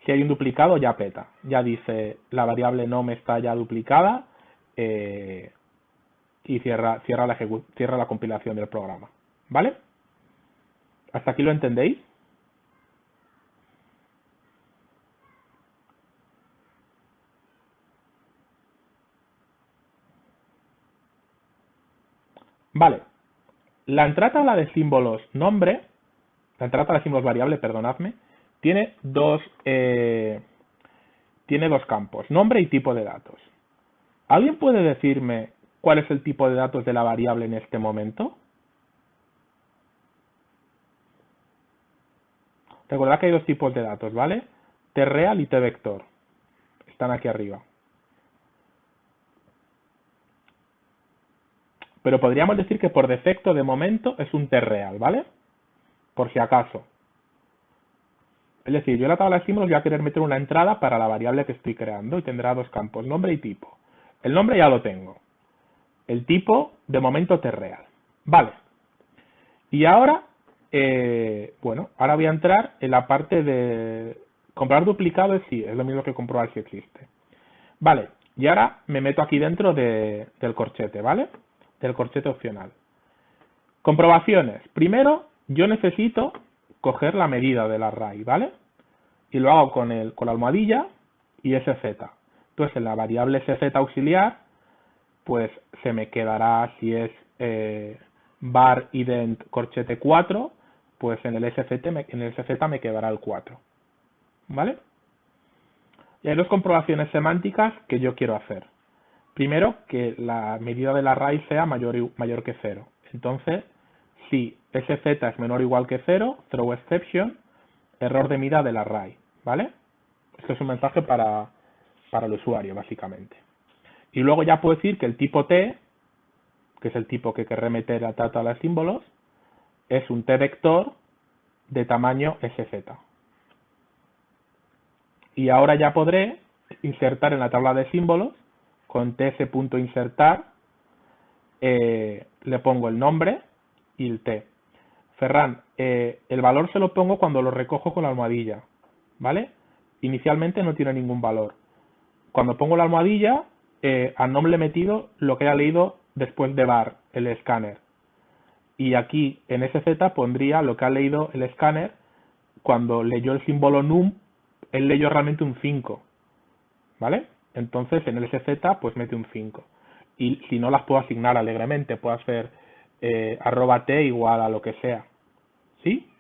Si hay un duplicado ya peta, ya dice la variable nom está ya duplicada y cierra la compilación del programa, ¿vale? ¿Hasta aquí lo entendéis? Vale, la entrada tabla de símbolos nombre, la entrada tabla de símbolos variable, perdonadme, tiene tiene dos campos, nombre y tipo de datos. ¿Alguien puede decirme cuál es el tipo de datos de la variable en este momento? Recordad que hay dos tipos de datos, ¿vale? T-real y T-vector. Están aquí arriba. Pero podríamos decir que por defecto, de momento, es un T-real, ¿vale? Por si acaso. Es decir, yo en la tabla de símbolos voy a querer meter una entrada para la variable que estoy creando y tendrá dos campos, nombre y tipo. El nombre ya lo tengo. El tipo, de momento, T-real. Vale. Y ahora, bueno, ahora voy a entrar en la parte de comprar duplicado, sí, es lo mismo que comprobar si existe. Vale, y ahora me meto aquí dentro del corchete, ¿vale? Del corchete opcional. Comprobaciones. Primero, yo necesito coger la medida del array, ¿vale? Y lo hago con la almohadilla y sz. Entonces, en la variable sz auxiliar, pues se me quedará, si es var ident corchete 4, pues en el sz me quedará el 4, ¿vale? Y hay dos comprobaciones semánticas que yo quiero hacer. Primero, que la medida del array sea mayor que 0. Entonces, si sz es menor o igual que 0, throw exception, error de medida del array, ¿vale? Esto es un mensaje para el usuario, básicamente. Y luego ya puedo decir que el tipo t, que es el tipo que querré meter a tabla de símbolos, es un t-vector de tamaño sz. Y ahora ya podré insertar en la tabla de símbolos con ts.insertar, le pongo el nombre y el t. Ferran, el valor se lo pongo cuando lo recojo con la almohadilla, ¿vale? Inicialmente no tiene ningún valor. Cuando pongo la almohadilla, al nombre le he metido lo que haya leído después de var, el escáner. Y aquí en sz pondría lo que ha leído el escáner cuando leyó el símbolo num, él leyó realmente un 5, ¿vale? Entonces en el sz pues mete un 5. Y si no las puedo asignar alegremente, puedo hacer @t igual a lo que sea, ¿sí?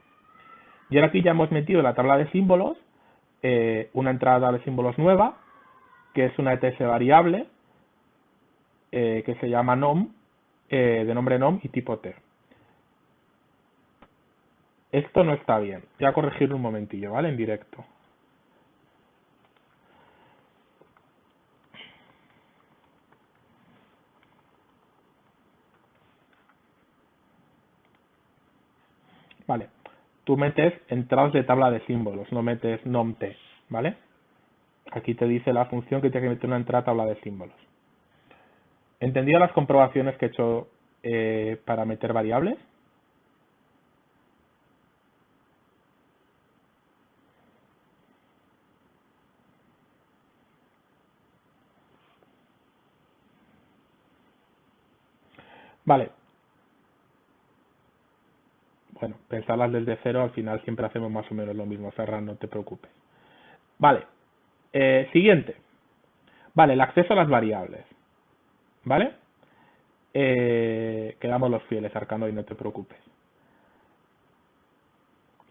Y ahora aquí ya hemos metido en la tabla de símbolos una entrada de símbolos nueva, que es una ETS variable, que se llama nom, de nombre nom y tipo t. Esto no está bien. Voy a corregirlo un momentillo, ¿vale? En directo. Vale. Tú metes entradas de tabla de símbolos, no metes nom t, ¿vale? Aquí te dice la función que tiene que meter una entrada tabla de símbolos. ¿Entendido las comprobaciones que he hecho para meter variables? Vale. Bueno, pensarlas desde cero, al final siempre hacemos más o menos lo mismo, Ferran, no te preocupes. Vale. Siguiente. Vale, el acceso a las variables. ¿Vale? Quedamos los fieles, Arcano, y no te preocupes.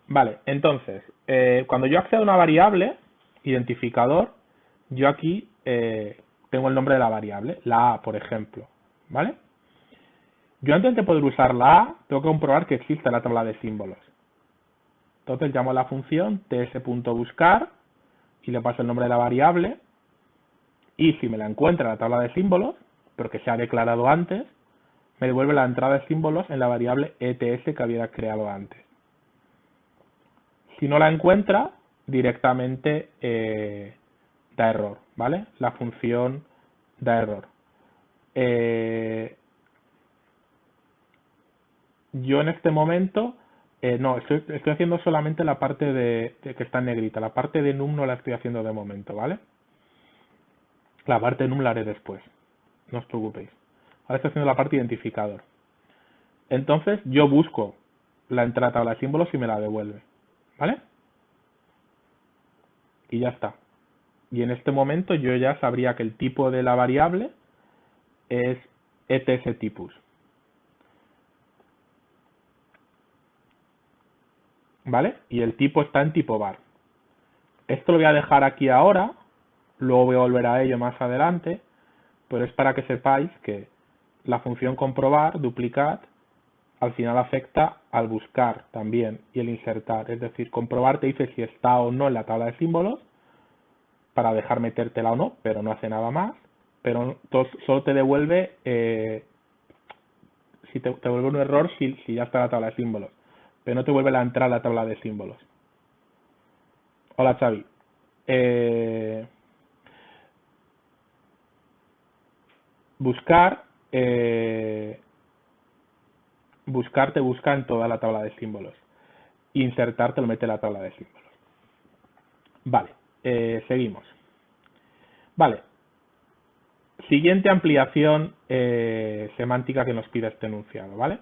Vale, entonces, cuando yo accedo a una variable, identificador, yo aquí tengo el nombre de la variable, la A, por ejemplo, ¿vale? Yo antes de poder usar la A, tengo que comprobar que existe la tabla de símbolos. Entonces llamo a la función ts.buscar y le paso el nombre de la variable, y si me la encuentra en la tabla de símbolos, porque se ha declarado antes, me devuelve la entrada de símbolos en la variable ets que había creado antes. Si no la encuentra, directamente da error, ¿vale? La función da error. Yo en este momento, no, estoy haciendo solamente la parte de que está en negrita. La parte de num no la estoy haciendo de momento, ¿vale? La parte de num la haré después. No os preocupéis. Ahora estoy haciendo la parte identificador. Entonces yo busco la entrada tabla de símbolos y me la devuelve, ¿vale? Y ya está. Y en este momento yo ya sabría que el tipo de la variable es ETS typus. ¿vale? Y el tipo está en tipo var. Esto lo voy a dejar aquí ahora, luego voy a volver a ello más adelante, pero es para que sepáis que la función comprobar, duplicar, al final afecta al buscar también y el insertar. Es decir, comprobar te dice si está o no en la tabla de símbolos, para dejar metértela o no, pero no hace nada más. Pero solo te devuelve, si te devuelve un error si ya está en la tabla de símbolos, pero no te vuelve la entrada a la tabla de símbolos. Hola Xavi. Buscar, buscar te busca en toda la tabla de símbolos. Insertar te lo mete en la tabla de símbolos. Vale, seguimos. Vale, siguiente ampliación semántica que nos pide este enunciado, ¿vale?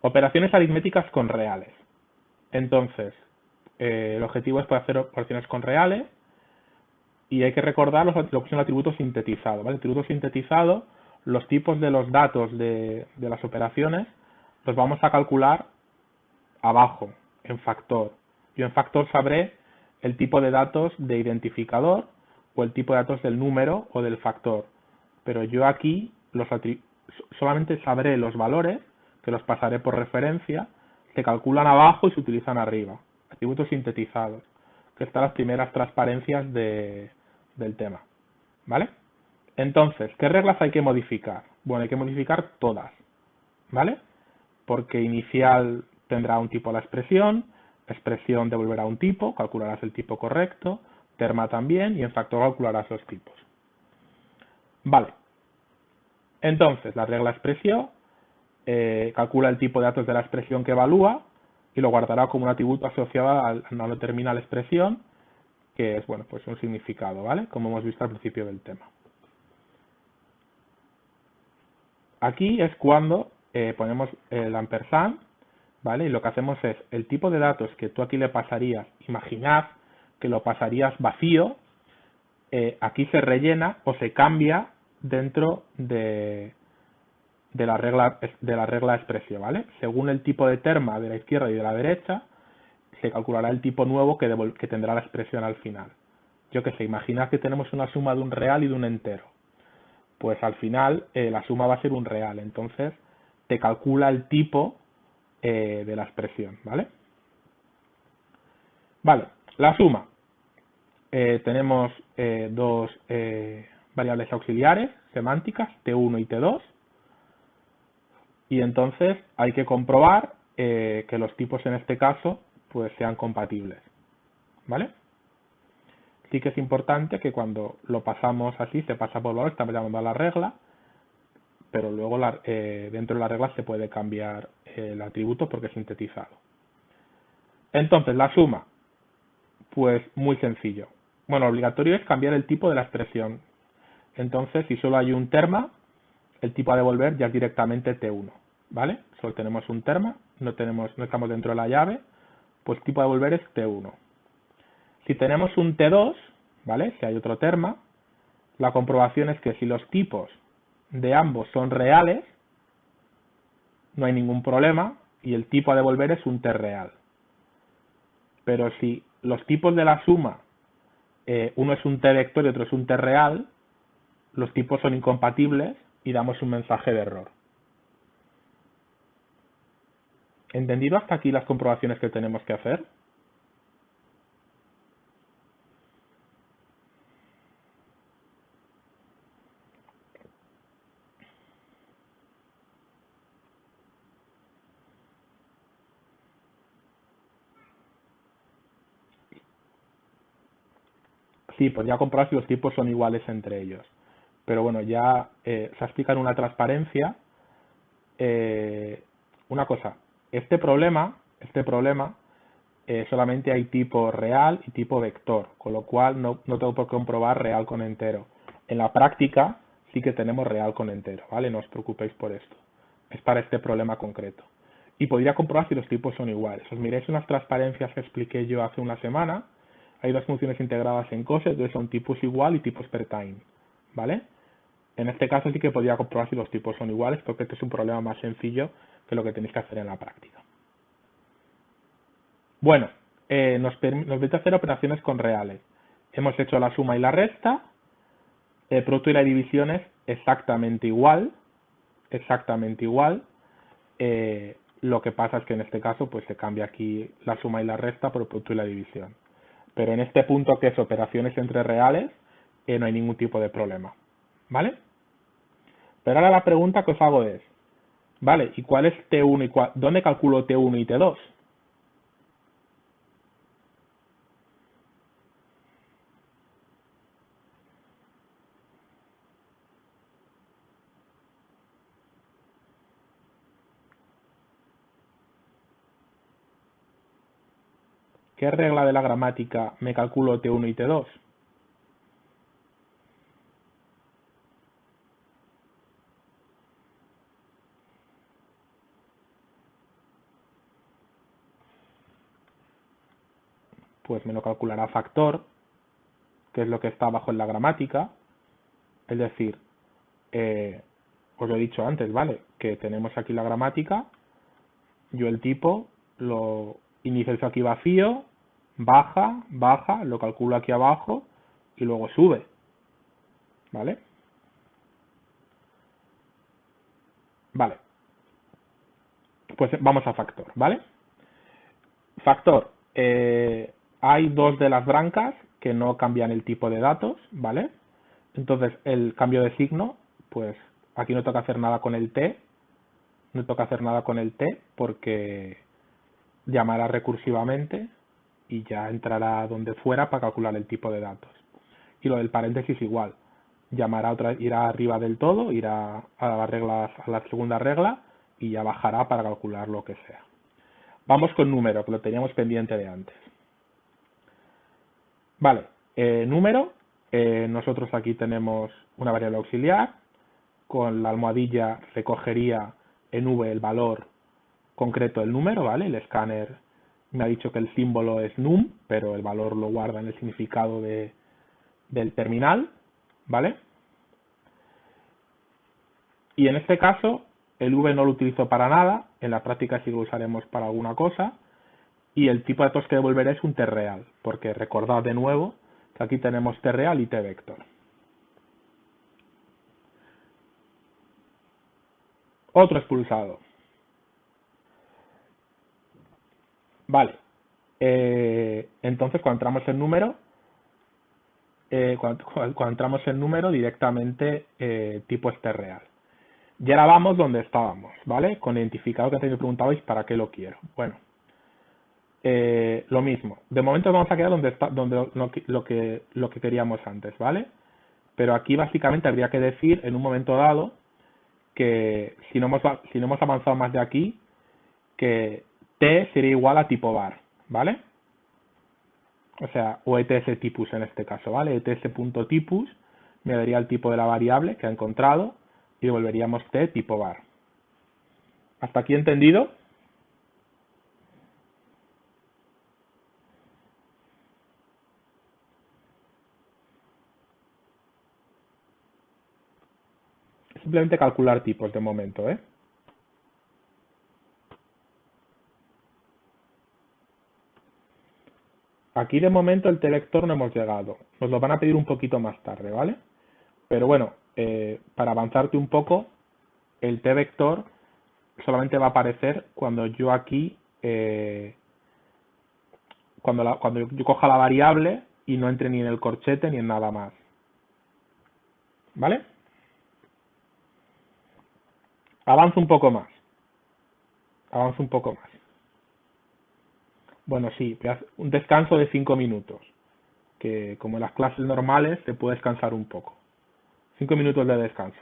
Operaciones aritméticas con reales. Entonces, el objetivo es poder hacer operaciones con reales y hay que recordar lo que son atributos sintetizados, ¿vale? Atributo sintetizado, los tipos de los datos de las operaciones los vamos a calcular abajo, en factor. Yo en factor sabré el tipo de datos de identificador o el tipo de datos del número o del factor. Pero yo aquí solamente sabré los valores, que los pasaré por referencia, se calculan abajo y se utilizan arriba. Atributos sintetizados, que están las primeras transparencias del tema. ¿Vale? Entonces, ¿qué reglas hay que modificar? Bueno, hay que modificar todas. ¿Vale? Porque inicial tendrá un tipo a la expresión devolverá un tipo, calcularás el tipo correcto, terma también, y en factor calcularás los tipos. Vale. Entonces, la regla expresión calcula el tipo de datos de la expresión que evalúa y lo guardará como un atributo asociado a la terminal expresión, que es, bueno, pues un significado, ¿vale? Como hemos visto al principio del tema. Aquí es cuando ponemos el ampersand, ¿vale? Y lo que hacemos es, el tipo de datos que tú aquí le pasarías, imaginad que lo pasarías vacío, aquí se rellena o se cambia dentro de la regla de expresión, ¿vale? Según el tipo de terma de la izquierda y de la derecha, se calculará el tipo nuevo que tendrá la expresión al final. Yo qué sé, imaginad que tenemos una suma de un real y de un entero. Pues al final la suma va a ser un real, entonces te calcula el tipo de la expresión, ¿vale? Vale, la suma. Tenemos dos variables auxiliares semánticas, T1 y T2, y entonces hay que comprobar que los tipos en este caso pues sean compatibles, ¿vale? Sí que es importante que cuando lo pasamos así, se pasa por valor, estamos llamando a la regla, pero luego dentro de la regla se puede cambiar el atributo porque es sintetizado. Entonces, la suma, pues muy sencillo. Bueno, lo obligatorio es cambiar el tipo de la expresión. Entonces, si solo hay un terma, el tipo a devolver ya es directamente T1, ¿vale? Solo tenemos un terma, no estamos dentro de la llave, pues tipo a devolver es T1. Si tenemos un T2, ¿vale? Si hay otro terma, la comprobación es que si los tipos de ambos son reales, no hay ningún problema y el tipo a devolver es un T real. Pero si los tipos de la suma, uno es un T vector y otro es un T real, los tipos son incompatibles y damos un mensaje de error. ¿Entendido hasta aquí las comprobaciones que tenemos que hacer? Sí, pues ya comprobar si los tipos son iguales entre ellos. Pero bueno, ya se explica en una transparencia. Una cosa, este problema solamente hay tipo real y tipo vector, con lo cual no tengo por qué comprobar real con entero. En la práctica sí que tenemos real con entero, ¿vale? No os preocupéis por esto. Es para este problema concreto. Y podría comprobar si los tipos son iguales. Os miréis unas transparencias que expliqué yo hace una semana. Hay dos funciones integradas en cose, entonces son tipos igual y tipos per time, ¿vale? En este caso sí que podría comprobar si los tipos son iguales, porque este es un problema más sencillo que lo que tenéis que hacer en la práctica. Bueno, nos permite hacer operaciones con reales. Hemos hecho la suma y la resta. El producto y la división es exactamente igual. Exactamente igual. Lo que pasa es que en este caso pues se cambia aquí la suma y la resta por el producto y la división. Pero en este punto que es operaciones entre reales, no hay ningún tipo de problema. ¿Vale? Pero ahora la pregunta que os hago es, ¿vale? ¿Y cuál es T1 y dónde calculo T1 y T2? ¿Qué regla de la gramática me calculo T1 y T2? Pues me lo calculará factor, que es lo que está abajo en la gramática. Es decir, os lo he dicho antes, ¿vale? Que tenemos aquí la gramática, yo el tipo lo inicio aquí vacío, baja, baja, lo calculo aquí abajo y luego sube, ¿vale? Vale, pues vamos a factor, ¿vale? Factor, hay dos de las brancas que no cambian el tipo de datos, ¿vale? Entonces el cambio de signo, pues aquí no toca hacer nada con el t, no toca hacer nada con el t porque llamará recursivamente y ya entrará donde fuera para calcular el tipo de datos. Y lo del paréntesis igual, llamará otra, irá arriba del todo, irá a las reglas, a la segunda regla y ya bajará para calcular lo que sea. Vamos con número, que lo teníamos pendiente de antes. Vale, número, nosotros aquí tenemos una variable auxiliar, con la almohadilla recogería en V el valor concreto del número, ¿vale? El escáner me ha dicho que el símbolo es num, pero el valor lo guarda en el significado del terminal, ¿vale? Y en este caso, el V no lo utilizo para nada, en la práctica sí lo usaremos para alguna cosa, y el tipo de datos que devolveré es un t real, porque recordad de nuevo que aquí tenemos t real y t vector. Otro expulsado. Vale. Entonces, cuando entramos en número, cuando entramos en número, directamente tipo es t real. Y ahora vamos donde estábamos, ¿vale? Con el identificador que antes me preguntabais para qué lo quiero. Bueno, lo mismo. De momento vamos a quedar donde está, donde lo que queríamos antes, ¿vale? Pero aquí básicamente habría que decir en un momento dado que si no hemos avanzado más de aquí, que t sería igual a tipo var, ¿vale? O sea, o ets-tipus en este caso, ¿vale? ets.tipus me daría el tipo de la variable que ha encontrado y devolveríamos t tipo var. ¿Hasta aquí entendido? Simplemente calcular tipos de momento, ¿eh? Aquí de momento el t-vector no hemos llegado. Nos lo van a pedir un poquito más tarde, ¿vale? Pero bueno, para avanzarte un poco, el t-vector solamente va a aparecer cuando yo aquí, cuando yo coja la variable y no entre ni en el corchete ni en nada más. ¿Vale? Avanzo un poco más. Avanzo un poco más. Bueno, sí, un descanso de 5 minutos. Que como en las clases normales se puede descansar un poco. 5 minutos de descanso.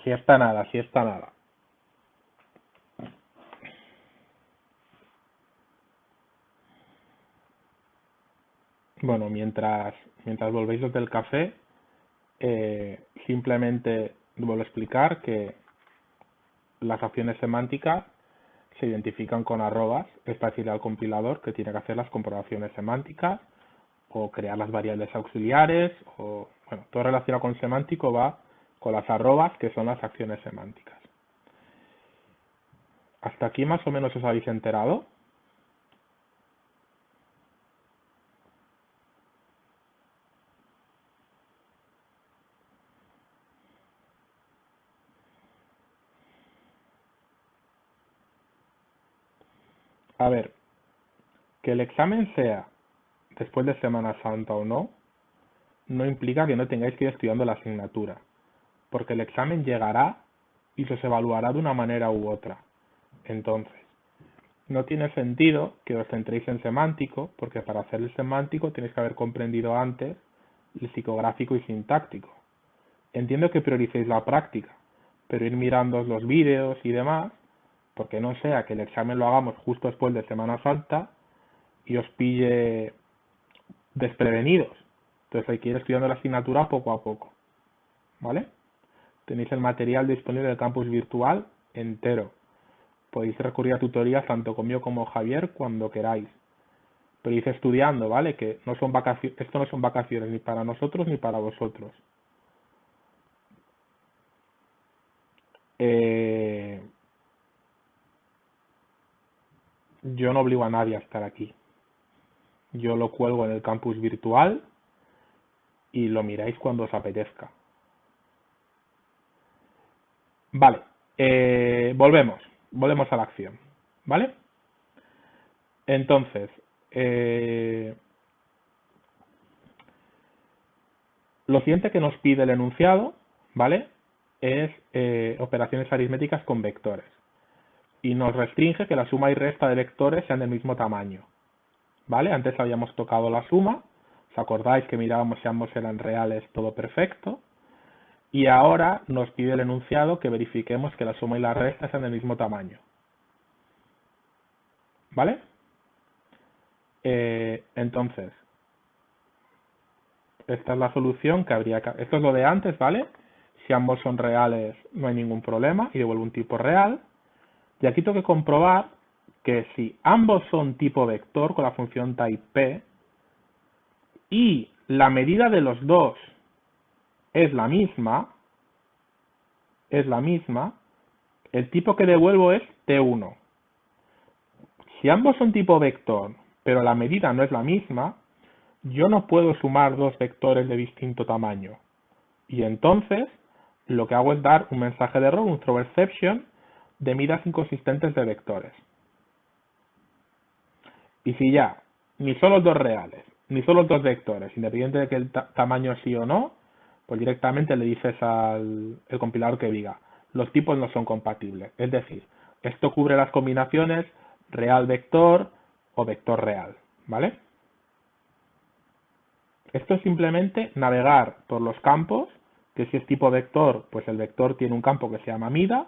Si está nada, si está nada. Bueno, mientras volvéis los del café, simplemente vuelvo a explicar que las acciones semánticas se identifican con arrobas. Es para decirle al compilador que tiene que hacer las comprobaciones semánticas o crear las variables auxiliares o, bueno, todo relacionado con semántico va con las arrobas, que son las acciones semánticas. ¿Hasta aquí más o menos os habéis enterado? A ver, que el examen sea después de Semana Santa o no, no implica que no tengáis que ir estudiando la asignatura, porque el examen llegará y se os evaluará de una manera u otra. Entonces, no tiene sentido que os centréis en semántico, porque para hacer el semántico tenéis que haber comprendido antes el psicográfico y sintáctico. Entiendo que prioricéis la práctica, pero ir mirando los vídeos y demás, porque no sea que el examen lo hagamos justo después de Semana Santa y os pille desprevenidos. Entonces hay que ir estudiando la asignatura poco a poco, ¿vale? Tenéis el material disponible del campus virtual entero. Podéis recurrir a tutorías tanto conmigo como Javier cuando queráis. Pero ir estudiando, ¿vale? Que no son vacaciones, esto no son vacaciones ni para nosotros ni para vosotros. Yo no obligo a nadie a estar aquí. Yo lo cuelgo en el campus virtual y lo miráis cuando os apetezca. Vale, volvemos a la acción, ¿vale? Entonces, lo siguiente que nos pide el enunciado, ¿vale? Es operaciones aritméticas con vectores. Y nos restringe que la suma y resta de vectores sean del mismo tamaño, ¿vale? Antes habíamos tocado la suma, ¿os acordáis que mirábamos si ambos eran reales, todo perfecto? Y ahora nos pide el enunciado que verifiquemos que la suma y la resta sean del mismo tamaño, ¿vale? Entonces, esta es la solución que habría que... Esto es lo de antes, ¿vale? Si ambos son reales no hay ningún problema y devuelvo un tipo real. Y aquí tengo que comprobar que si ambos son tipo vector con la función typeP y la medida de los dos es la misma, el tipo que devuelvo es T1. Si ambos son tipo vector, pero la medida no es la misma, yo no puedo sumar dos vectores de distinto tamaño. Y entonces, lo que hago es dar un mensaje de error, un throw exception, de medidas inconsistentes de vectores. Y si ya ni son los dos reales, ni son los dos vectores, independiente de que el tamaño sí o no, pues directamente le dices al compilador que diga, los tipos no son compatibles. Es decir, esto cubre las combinaciones real-vector o vector-real, ¿vale? Esto es simplemente navegar por los campos, que si es tipo vector, pues el vector tiene un campo que se llama mida,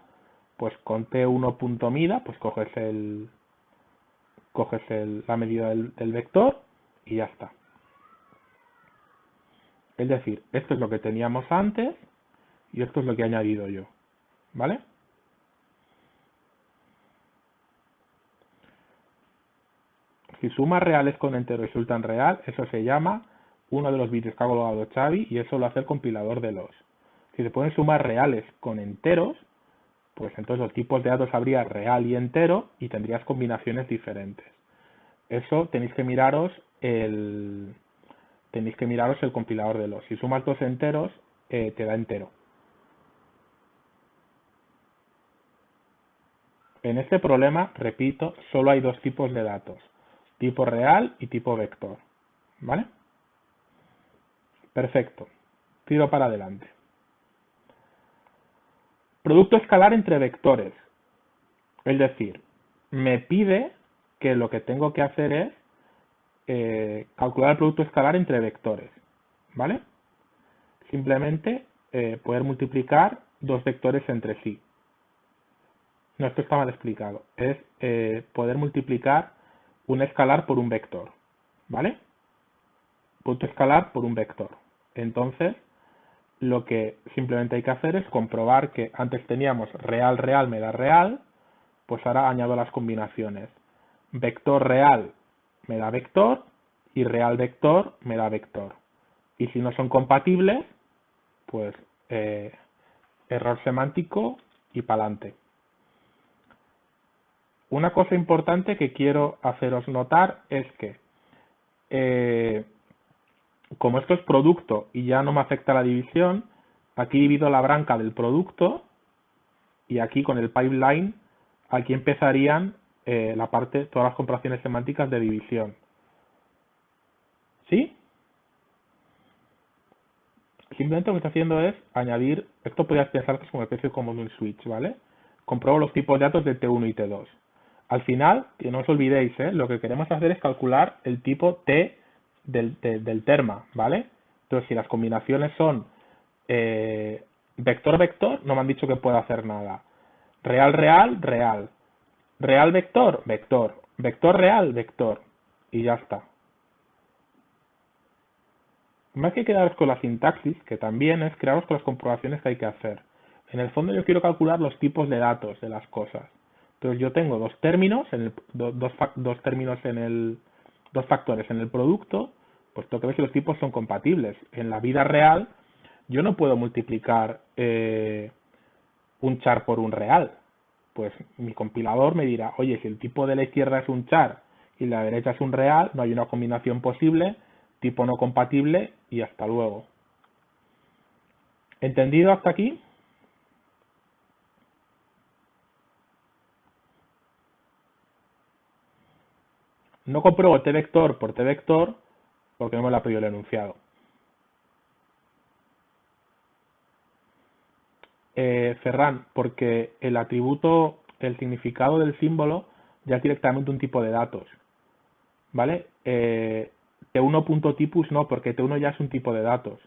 pues con t1.mida, pues coges la medida del vector y ya está. Es decir, esto es lo que teníamos antes y esto es lo que he añadido yo, ¿vale? Si sumas reales con entero resultan real, eso se llama uno de los vídeos que ha colgado Xavi y eso lo hace el compilador de los. Si se pueden sumar reales con enteros, pues entonces los tipos de datos habría real y entero y tendrías combinaciones diferentes. Eso tenéis que miraros el compilador de los. Si sumas dos enteros, te da entero. En este problema, repito, solo hay dos tipos de datos, tipo real y tipo vector, ¿vale? Perfecto, tiro para adelante. Producto escalar entre vectores, es decir, me pide que lo que tengo que hacer es calcular el producto escalar entre vectores, ¿vale? Simplemente poder multiplicar dos vectores entre sí. No, esto está mal explicado. Es poder multiplicar un escalar por un vector, ¿vale? Punto escalar por un vector. Entonces, lo que simplemente hay que hacer es comprobar que antes teníamos real, real me da real, pues ahora añado las combinaciones. Vector real me da vector y real vector me da vector. Y si no son compatibles, pues error semántico y pa'lante. Una cosa importante que quiero haceros notar es que como esto es producto y ya no me afecta la división, aquí divido la branca del producto y aquí con el pipeline, aquí empezarían la parte, todas las comparaciones semánticas de división. ¿Sí? Simplemente lo que estoy haciendo es añadir, esto podrías pensar que es una especie como de un switch, ¿vale? Compruebo los tipos de datos de T1 y T2. Al final, que no os olvidéis, lo que queremos hacer es calcular el tipo T del terma, ¿vale? Entonces, si las combinaciones son vector-vector, no me han dicho que pueda hacer nada. Real-real, real. Real-vector, vector. Vector-real, vector. Y ya está. Más que quedaros con la sintaxis, que también es crearos con las comprobaciones que hay que hacer. En el fondo yo quiero calcular los tipos de datos de las cosas. Entonces yo tengo dos términos, dos términos en el, dos factores en el producto, pues tengo que ver si los tipos son compatibles. En la vida real yo no puedo multiplicar un char por un real. Pues mi compilador me dirá, oye, si el tipo de la izquierda es un char y la derecha es un real, no hay una combinación posible, tipo no compatible y hasta luego. ¿Entendido hasta aquí? No compruebo t vector por t vector porque no me lo ha pedido el enunciado. Ferran, porque el atributo, el significado del símbolo ya es directamente un tipo de datos. ¿Vale? T1.typus no, porque T1 ya es un tipo de datos.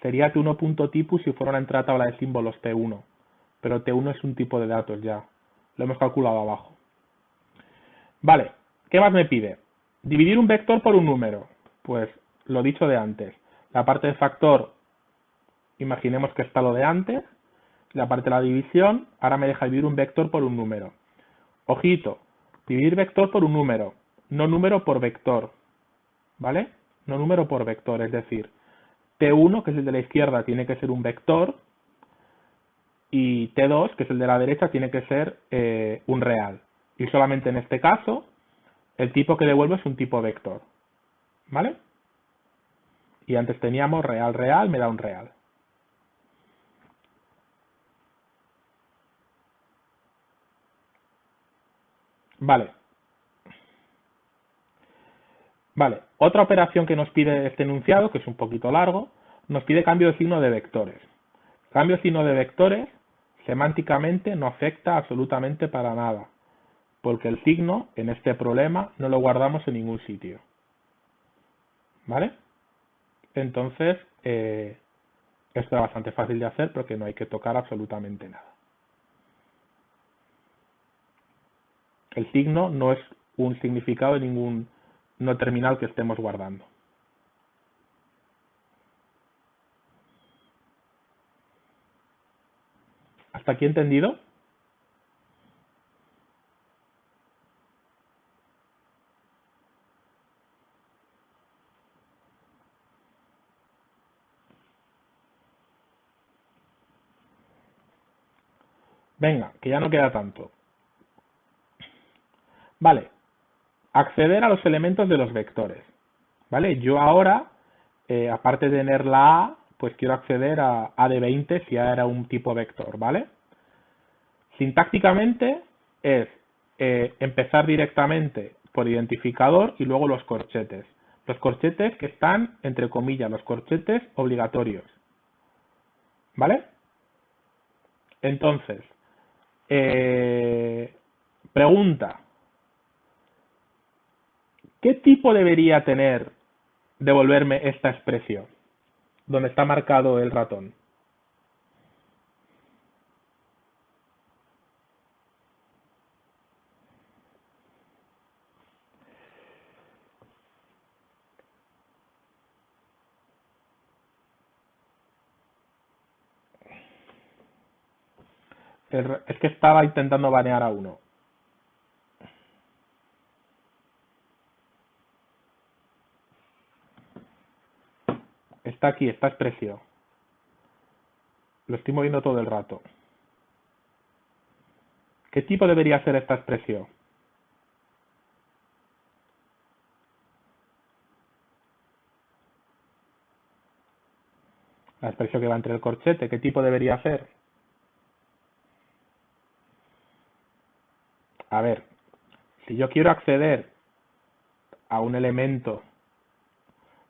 Sería T1.typus si fuera una entrada tabla de símbolos T1. Pero T1 es un tipo de datos ya. Lo hemos calculado abajo. Vale, ¿qué más me pide? Dividir un vector por un número. Pues lo dicho de antes. La parte de factor, imaginemos que está lo de antes. La parte de la división, ahora me deja dividir un vector por un número. Ojito, dividir vector por un número, no número por vector. ¿Vale? No número por vector, es decir, T1, que es el de la izquierda, tiene que ser un vector, y T2, que es el de la derecha, tiene que ser un real. Y solamente en este caso, el tipo que devuelvo es un tipo vector. ¿Vale? Y antes teníamos real, real, me da un real. Vale. Vale. Otra operación que nos pide este enunciado, que es un poquito largo, nos pide cambio de signo de vectores. Cambio de signo de vectores, semánticamente, no afecta absolutamente para nada, porque el signo, en este problema, no lo guardamos en ningún sitio. ¿Vale? Entonces, esto es bastante fácil de hacer porque no hay que tocar absolutamente nada. El signo no es un significado de ningún no terminal que estemos guardando. ¿Hasta aquí entendido? Venga, que ya no queda tanto. Vale, acceder a los elementos de los vectores. ¿Vale? Yo ahora, aparte de tener la A, pues quiero acceder a A de 20 si A era un tipo vector, ¿vale? Sintácticamente es empezar directamente por identificador y luego los corchetes. Los corchetes que están, entre comillas, los corchetes obligatorios. ¿Vale? Entonces, pregunta. ¿Qué tipo debería tener devolverme esta expresión? Donde está marcado el ratón. Es que estaba intentando banear a uno. Está aquí, esta expresión. Lo estoy moviendo todo el rato. ¿Qué tipo debería ser esta expresión? La expresión que va entre el corchete, ¿qué tipo debería ser? A ver, si yo quiero acceder a un elemento,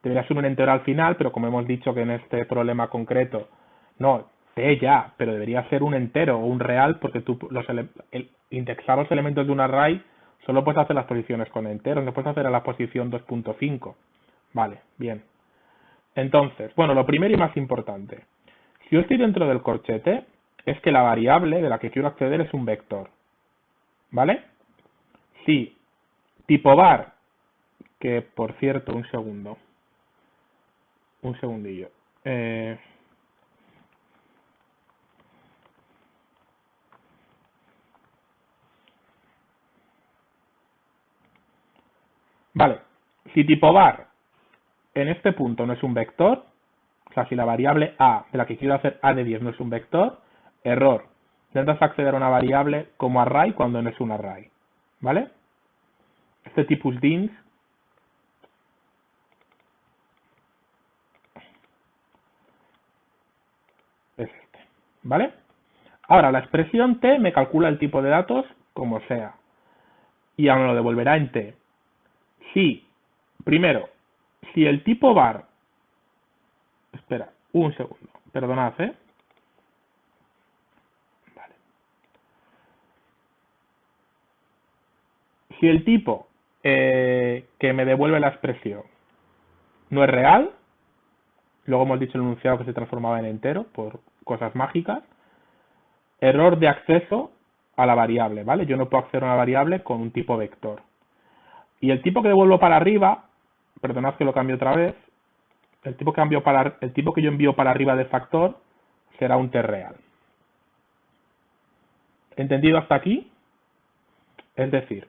debería ser un entero al final, pero como hemos dicho que en este problema concreto, no, sé ya, pero debería ser un entero o un real, porque tú indexar los elementos de un array solo puedes hacer las posiciones con enteros, no puedes hacer a la posición 2.5. Vale, bien. Entonces, bueno, lo primero y más importante, si yo estoy dentro del corchete, es que la variable de la que quiero acceder es un vector. ¿Vale? Si tipo var, que por cierto, un segundo, un segundillo. Vale, si tipo var en este punto no es un vector, o sea, si la variable a de la que quiero hacer a de 10 no es un vector, error. Intentas acceder a una variable como array cuando no es un array. ¿Vale? Este tipus dins es este. ¿Vale? Ahora, la expresión t me calcula el tipo de datos como sea. Y ahora me lo devolverá en t. Si, primero, si el tipo var, espera, un segundo, perdonad, vale. Si el tipo que me devuelve la expresión no es real, luego hemos dicho el enunciado que se transformaba en entero por cosas mágicas, error de acceso a la variable, ¿vale? Yo no puedo acceder a una variable con un tipo vector. Y el tipo que devuelvo para arriba, perdonad que lo cambio otra vez, el tipo que yo envío para arriba de factor será un t real. ¿Entendido hasta aquí? Es decir,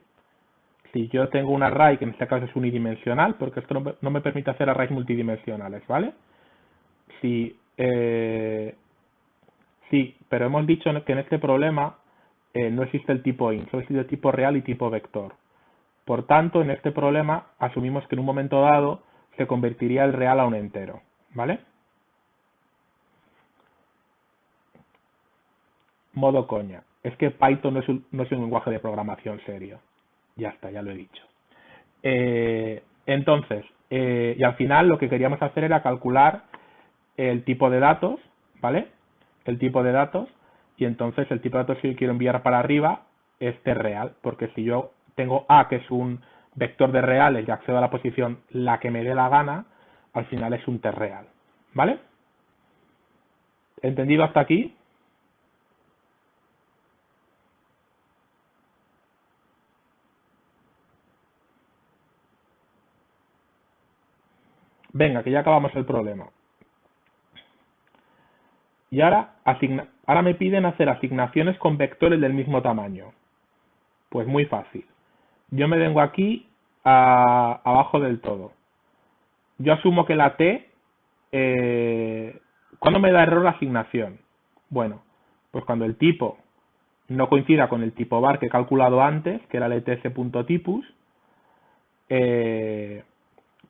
si yo tengo un array, que en este caso es unidimensional, porque esto no me permite hacer arrays multidimensionales, ¿vale? Sí, pero hemos dicho que en este problema no existe el tipo int, solo existe el tipo real y tipo vector. Por tanto, en este problema asumimos que en un momento dado se convertiría el real a un entero, ¿vale? Modo coña. Es que Python no es un lenguaje de programación serio. Ya está, ya lo he dicho. Entonces, y al final lo que queríamos hacer era calcular el tipo de datos, ¿vale? El tipo de datos, y entonces el tipo de datos que yo quiero enviar para arriba es t real, porque si yo tengo a, que es un vector de reales, y accedo a la posición la que me dé la gana, al final es un t real, ¿vale? ¿Entendido hasta aquí? Venga, que ya acabamos el problema. Y ahora me piden hacer asignaciones con vectores del mismo tamaño. Pues muy fácil. Yo me vengo aquí abajo del todo. Yo asumo que la t, ¿cuándo me da error la asignación? Bueno, pues cuando el tipo no coincida con el tipo var que he calculado antes, que era el ets.typus,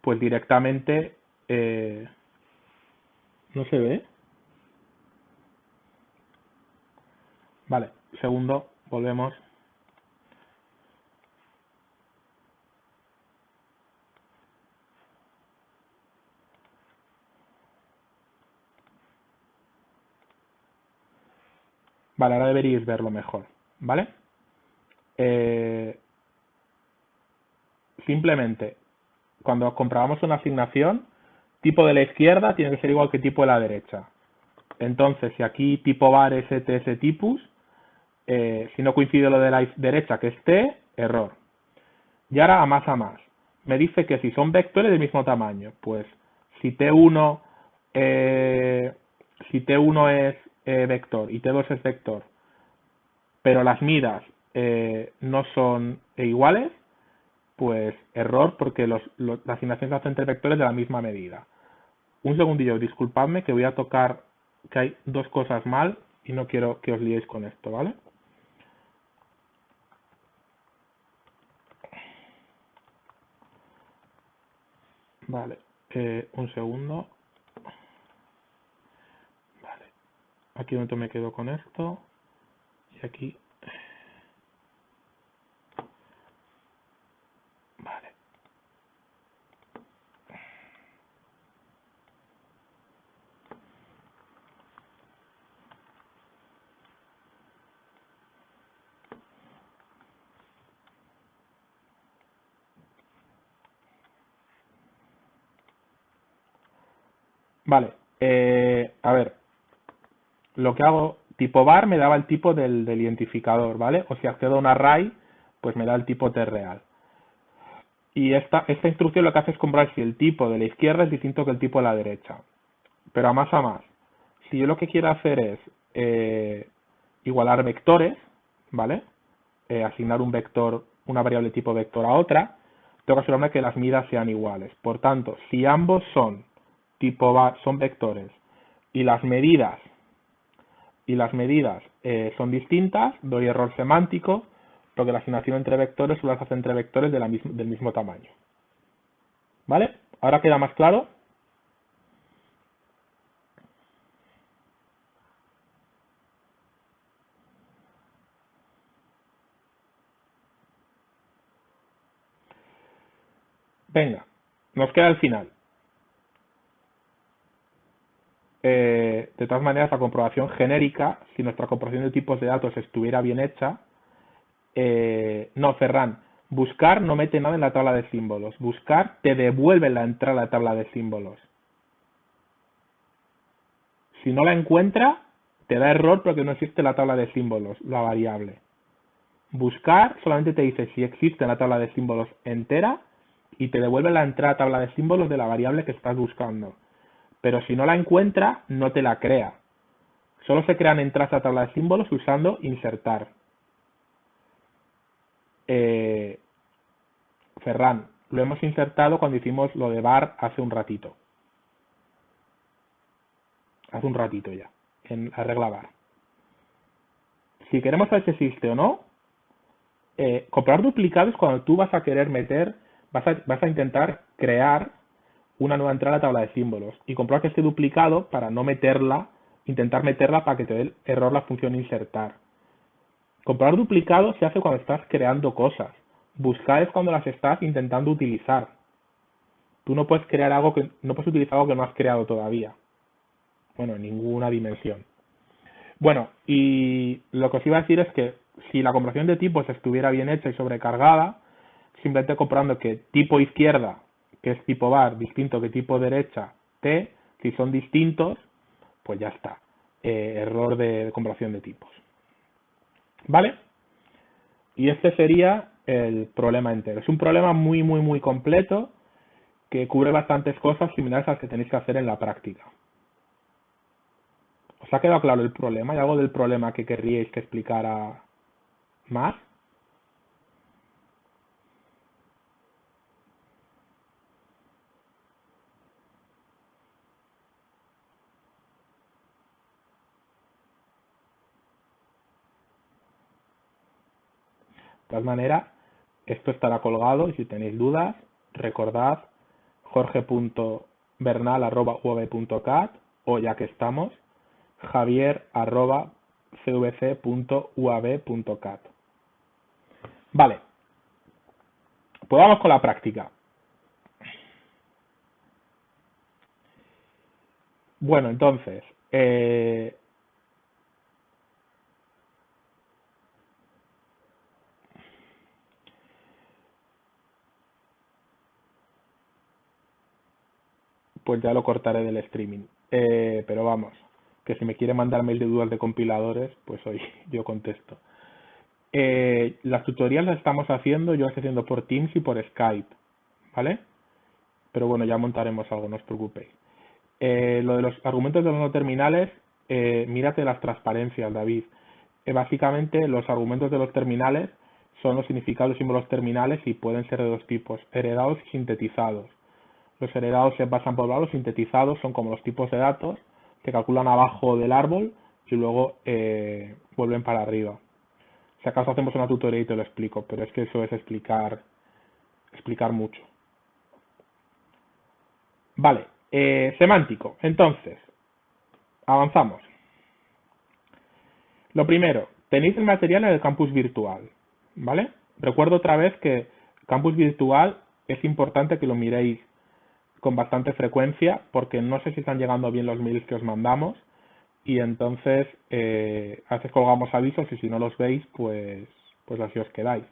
pues directamente no se ve. Vale, segundo, volvemos. Vale, ahora deberíais verlo mejor, ¿vale? Simplemente, cuando comprobamos una asignación, tipo de la izquierda tiene que ser igual que tipo de la derecha. Entonces, si aquí tipo var es ets_typus, si no coincide lo de la derecha, que es t, error. Y ahora a más a más. Me dice que si son vectores del mismo tamaño, pues si t1, si t1 es vector y t2 es vector, pero las medidas no son iguales, pues error porque la asignación se hace entre vectores de la misma medida. Un segundillo, disculpadme que voy a tocar que hay dos cosas mal y no quiero que os liéis con esto, ¿vale? Vale, un segundo. Vale, aquí donde me quedo con esto y aquí. Vale. Vale, a ver, lo que hago, tipo var me daba el tipo del identificador, ¿vale? O si accedo a un array, pues me da el tipo T real. Y esta instrucción lo que hace es comprobar si el tipo de la izquierda es distinto que el tipo de la derecha. Pero a más, si yo lo que quiero hacer es igualar vectores, ¿vale? Asignar un vector, una variable tipo vector a otra, tengo que asegurarme que las medidas sean iguales. Por tanto, si ambos son tipo var, son vectores y las medidas son distintas, doy error semántico, porque la asignación entre vectores solo se hace entre vectores del mismo tamaño. ¿Vale? ¿Ahora queda más claro? Venga, nos queda el final. De todas maneras, la comprobación genérica, si nuestra comprobación de tipos de datos estuviera bien hecha, no, Ferran, buscar no mete nada en la tabla de símbolos. Buscar te devuelve la entrada a la tabla de símbolos. Si no la encuentra, te da error porque no existe la tabla de símbolos, la variable. Buscar solamente te dice si existe en la tabla de símbolos entera y te devuelve la entrada a tabla de símbolos de la variable que estás buscando. Pero si no la encuentra, no te la crea. Solo se crean entradas a tabla de símbolos usando insertar. Ferran, lo hemos insertado cuando hicimos lo de var hace un ratito. Hace un ratito ya, en la regla var. Si queremos saber si existe o no, comprobar duplicados cuando tú vas a querer meter, vas a intentar crear una nueva entrada a la tabla de símbolos y comprobar que esté duplicado para no meterla, intentar meterla para que te dé el error la función insertar. Comprobar duplicado se hace cuando estás creando cosas. Buscar es cuando las estás intentando utilizar. Tú no puedes crear algo que no puedes utilizar algo que no has creado todavía. Bueno, en ninguna dimensión. Bueno, y lo que os iba a decir es que si la comparación de tipos estuviera bien hecha y sobrecargada, simplemente comprobando que tipo izquierda, que es tipo var, distinto que tipo derecha, t, si son distintos, pues ya está. Error de comparación de tipos. ¿Vale? Y este sería el problema entero. Es un problema muy completo que cubre bastantes cosas similares a las que tenéis que hacer en la práctica. ¿Os ha quedado claro el problema? ¿Hay algo del problema que querríais que explicara más? De todas maneras, esto estará colgado y si tenéis dudas, recordad jorge.bernal@uab.cat o ya que estamos, javier@cvc.uab.cat. Vale, pues vamos con la práctica. Bueno, entonces, pues ya lo cortaré del streaming. Pero vamos, que si me quiere mandar mail de dudas de compiladores, pues hoy yo contesto. Las tutoriales las estamos haciendo, yo las estoy haciendo por Teams y por Skype, ¿vale? Pero bueno, ya montaremos algo, no os preocupéis. Lo de los argumentos de los no terminales, mírate las transparencias, David. básicamente los argumentos de los terminales son los significados de símbolos terminales y pueden ser de dos tipos, heredados y sintetizados. Los heredados se pasan por lado, los sintetizados son como los tipos de datos, se calculan abajo del árbol y luego vuelven para arriba. Si acaso hacemos una tutorial y te lo explico, pero es que eso es explicar mucho. Vale, semántico. Entonces, avanzamos. Lo primero, tenéis el material en el campus virtual, ¿vale? Recuerdo otra vez que campus virtual es importante que lo miréis con bastante frecuencia porque no sé si están llegando bien los mails que os mandamos y entonces a veces colgamos avisos y si no los veis, pues así os quedáis.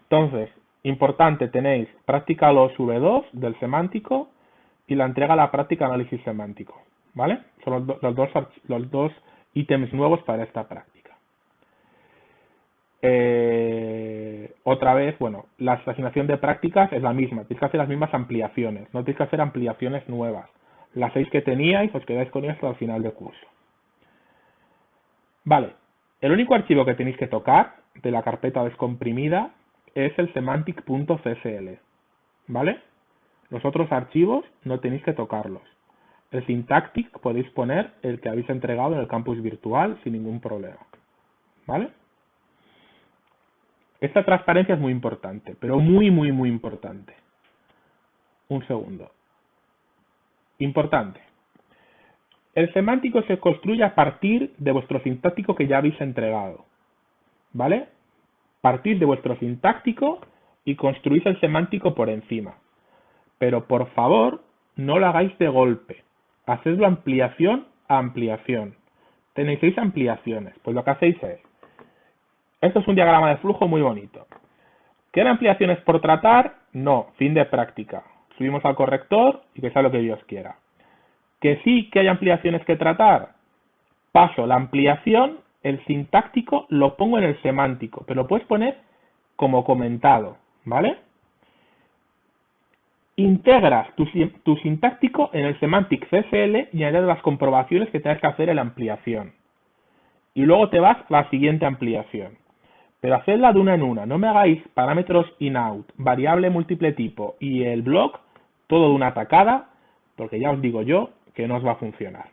Entonces, importante, tenéis práctica los V2 del semántico y la entrega a la práctica análisis semántico, ¿vale? Son los dos ítems nuevos para esta práctica. Otra vez, bueno, la asignación de prácticas es la misma, tenéis que hacer las mismas ampliaciones, no tenéis que hacer ampliaciones nuevas. Las 6 que teníais, os quedáis con ellas hasta el final de curso. Vale, el único archivo que tenéis que tocar de la carpeta descomprimida es el semantic.csl, ¿vale? Los otros archivos no tenéis que tocarlos. El syntactic podéis poner el que habéis entregado en el campus virtual sin ningún problema, ¿vale? Esta transparencia es muy importante, pero muy, muy, muy importante. Un segundo. Importante. El semántico se construye a partir de vuestro sintáctico que ya habéis entregado, ¿vale? Partid de vuestro sintáctico y construís el semántico por encima. Pero por favor, no lo hagáis de golpe. Hacedlo ampliación a ampliación. Tenéis 6 ampliaciones. Pues lo que hacéis es, esto es un diagrama de flujo muy bonito. ¿Quedan ampliaciones por tratar? No, fin de práctica. Subimos al corrector y que sea lo que Dios quiera. Que sí que hay ampliaciones que tratar. Paso la ampliación, el sintáctico lo pongo en el semántico, pero lo puedes poner como comentado, ¿vale? Integras tu sintáctico en el semantic CSL y añades las comprobaciones que tengas que hacer en la ampliación. Y luego te vas a la siguiente ampliación. Pero hacedla de una en una. No me hagáis parámetros in-out, variable múltiple tipo y el block todo de una tacada, porque ya os digo yo que no os va a funcionar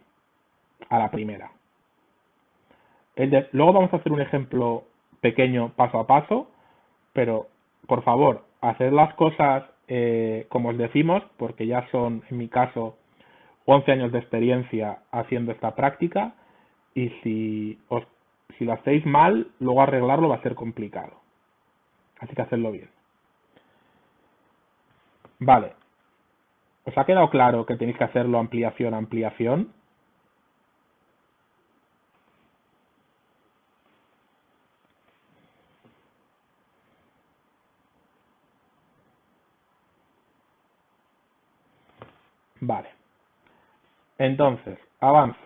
a la primera. Luego vamos a hacer un ejemplo pequeño paso a paso, pero por favor, haced las cosas como os decimos, porque ya son, en mi caso, 11 años de experiencia haciendo esta práctica y si lo hacéis mal, luego arreglarlo va a ser complicado. Así que hacedlo bien. Vale. ¿Os ha quedado claro que tenéis que hacerlo ampliación a ampliación? Vale. Entonces, avanzo.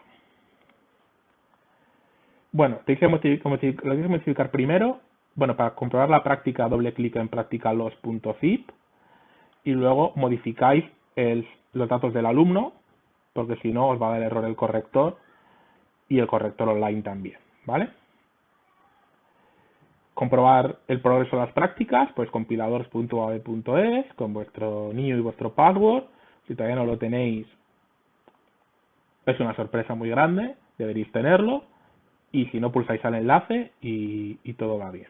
Bueno, lo tenéis que modificar primero. Bueno, para comprobar la práctica, doble clic en practicalos.zip y luego modificáis los datos del alumno, porque si no os va a dar error el corrector y el corrector online también, ¿vale? Comprobar el progreso de las prácticas, pues compiladores.aave.es con vuestro NIO y vuestro password. Si todavía no lo tenéis, es una sorpresa muy grande, deberéis tenerlo. Y si no, pulsáis al enlace y todo va bien.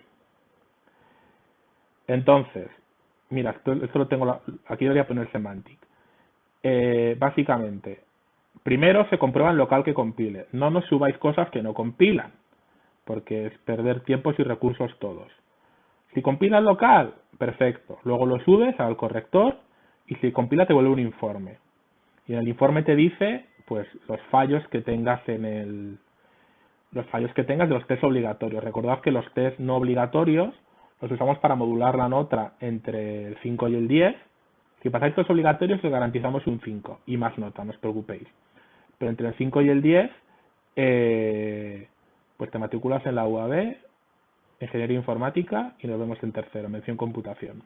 Entonces, mira, esto lo tengo, aquí debería poner semantic. Básicamente, primero se comprueba en local que compile. No nos subáis cosas que no compilan, porque es perder tiempos y recursos todos. Si compila en local, perfecto. Luego lo subes al corrector y si compila te vuelve un informe. Y en el informe te dice, pues, los fallos que tengas de los test obligatorios. Recordad que los test no obligatorios los usamos para modular la nota entre el 5 y el 10. Si pasáis test obligatorios os garantizamos un 5 y más nota, no os preocupéis. Pero entre el 5 y el 10, pues te matriculas en la UAB, Ingeniería Informática y nos vemos en tercero, mención computación.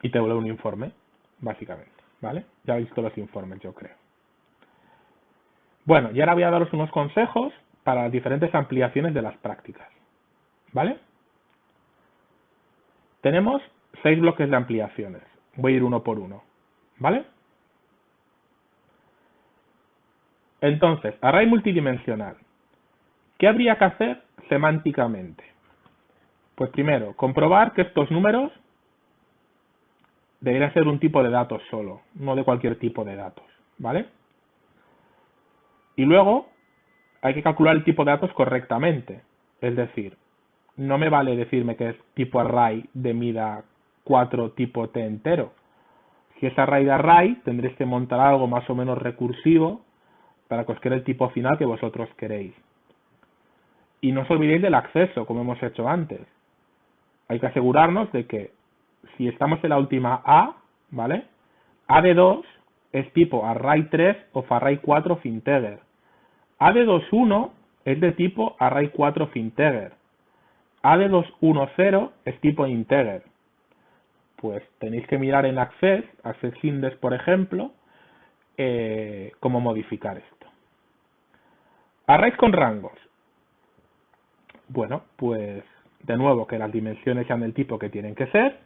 Y te vuelve un informe, básicamente, ¿vale? Ya habéis visto los informes, yo creo. Bueno, y ahora voy a daros unos consejos para las diferentes ampliaciones de las prácticas, ¿vale? Tenemos 6 bloques de ampliaciones. Voy a ir uno por uno, ¿vale? Entonces, array multidimensional. ¿Qué habría que hacer semánticamente? Pues primero, comprobar que estos números deberían ser un tipo de datos solo, no de cualquier tipo de datos, ¿vale? Y luego hay que calcular el tipo de datos correctamente. Es decir, no me vale decirme que es tipo array de mida 4 tipo t entero. Si es array de array, tendréis que montar algo más o menos recursivo para que os quede el tipo final que vosotros queréis. Y no os olvidéis del acceso, como hemos hecho antes. Hay que asegurarnos de que si estamos en la última A, ¿vale? A de 2 es tipo array 3 o array 4 of integer. A de 2.1 es de tipo array 4 of integer. A de 2.1.0 es tipo integer. Pues tenéis que mirar en Access Index, por ejemplo, cómo modificar esto. Arrays con rangos. Bueno, pues de nuevo que las dimensiones sean del tipo que tienen que ser.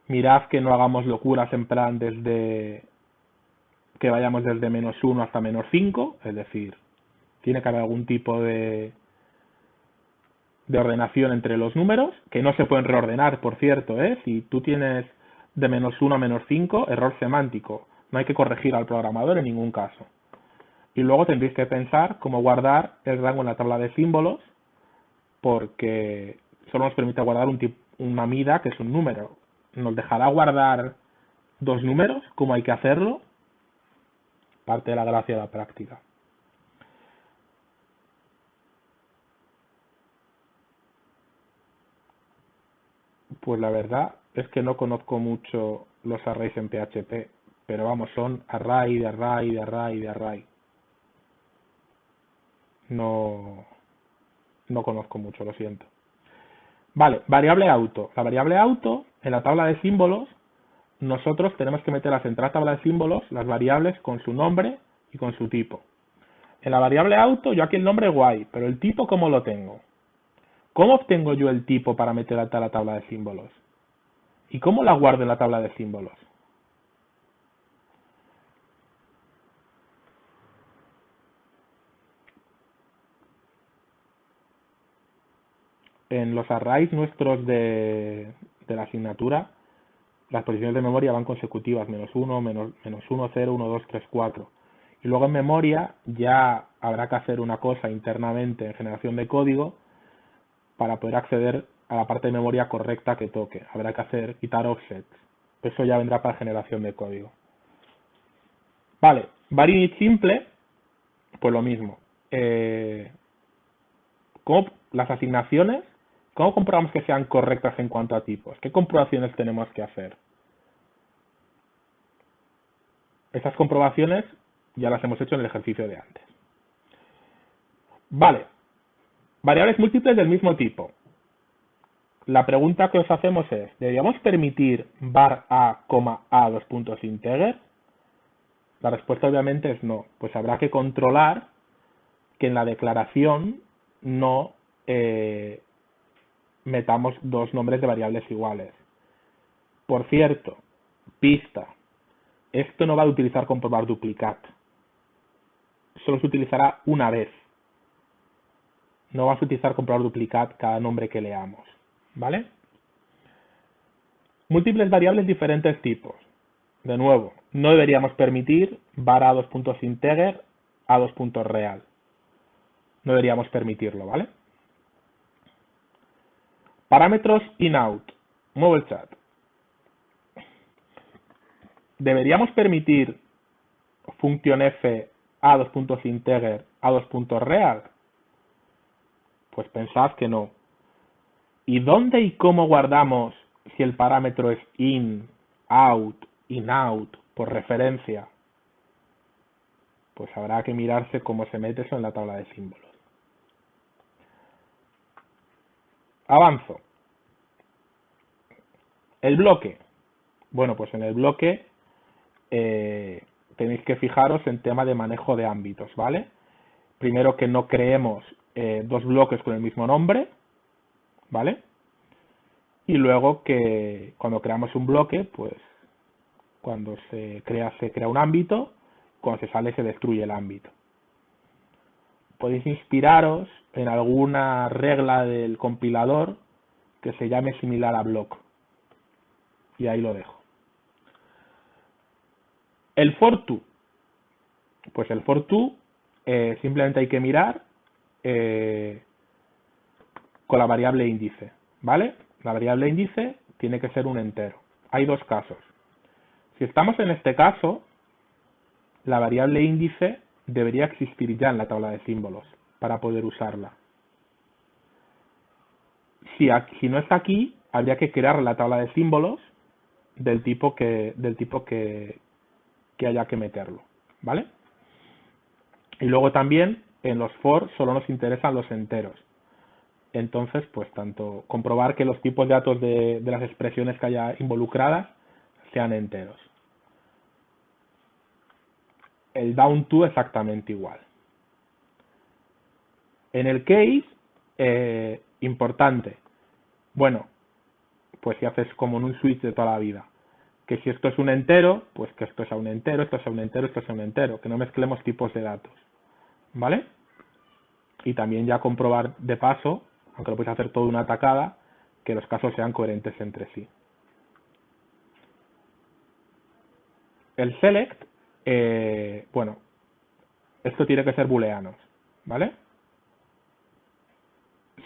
Mirad que no hagamos locuras en plan desde que vayamos desde -1 hasta -5, es decir, tiene que haber algún tipo de ordenación entre los números, que no se pueden reordenar, por cierto, ¿eh? Si tú tienes de -1 a -5, error semántico, no hay que corregir al programador en ningún caso. Y luego tendréis que pensar cómo guardar el rango en la tabla de símbolos, porque solo nos permite guardar una mida que es un número. ¿Nos dejará guardar 2 números? ¿Cómo hay que hacerlo? Parte de la gracia de la práctica. Pues la verdad es que no conozco mucho los arrays en PHP, pero vamos, son array, de array, de array, de array. No, no conozco mucho, lo siento. Vale, variable auto. La variable auto, en la tabla de símbolos, nosotros tenemos que meterlas en la tabla de símbolos, las variables con su nombre y con su tipo. En la variable auto, yo aquí el nombre guay, pero el tipo, ¿cómo lo tengo? ¿Cómo obtengo yo el tipo para meter a la tabla de símbolos? ¿Y cómo la guardo en la tabla de símbolos? En los arrays nuestros de la asignatura, las posiciones de memoria van consecutivas, -1, -1, 0, 1, 2, 3, 4. Y luego en memoria ya habrá que hacer una cosa internamente en generación de código para poder acceder a la parte de memoria correcta que toque. Habrá que quitar offsets. Eso ya vendrá para generación de código. Vale, var_init simple, pues lo mismo. Las asignaciones, ¿cómo comprobamos que sean correctas en cuanto a tipos? ¿Qué comprobaciones tenemos que hacer? Esas comprobaciones ya las hemos hecho en el ejercicio de antes. Vale, variables múltiples del mismo tipo. La pregunta que os hacemos es, ¿deberíamos permitir var a, a dos puntos integer? La respuesta obviamente es no, pues habrá que controlar que en la declaración no metamos dos nombres de variables iguales. Por cierto, pista, esto no va a utilizar comprobar duplicat, solo se utilizará una vez. No vas a utilizar comprobar duplicat cada nombre que leamos, ¿vale? Múltiples variables diferentes tipos. De nuevo, no deberíamos permitir var a dos puntos integer a dos puntos real. No deberíamos permitirlo, ¿vale? Parámetros in-out. Muevo el chat. ¿Deberíamos permitir función f a dos puntos integer a dos puntos real? Pues pensad que no. ¿Y dónde y cómo guardamos si el parámetro es in, out, in-out, por referencia? Pues habrá que mirarse cómo se mete eso en la tabla de símbolos. Avanzo. El bloque. Bueno, pues en el bloque tenéis que fijaros en tema de manejo de ámbitos, ¿vale? Primero que no creemos dos bloques con el mismo nombre, ¿vale? Y luego que cuando creamos un bloque, pues cuando se crea un ámbito, cuando se sale se destruye el ámbito. Podéis inspiraros en alguna regla del compilador que se llame similar a block. Y ahí lo dejo. El for to. Pues el for to simplemente hay que mirar con la variable índice, ¿vale? La variable índice tiene que ser un entero. Hay dos casos. Si estamos en este caso, la variable índice debería existir ya en la tabla de símbolos para poder usarla. Si no está aquí, habría que crear la tabla de símbolos del tipo que haya que meterlo, ¿vale? Y luego también en los for solo nos interesan los enteros. Entonces, pues tanto comprobar que los tipos de datos de las expresiones que haya involucradas sean enteros. El down to exactamente igual. En el case, importante. Bueno, pues si haces como en un switch de toda la vida. Que si esto es un entero, pues que esto sea un entero, esto sea un entero, esto sea un entero. Que no mezclemos tipos de datos. ¿Vale? Y también ya comprobar de paso, aunque lo puedes hacer todo una tacada, que los casos sean coherentes entre sí. El select, bueno, esto tiene que ser booleanos, ¿vale?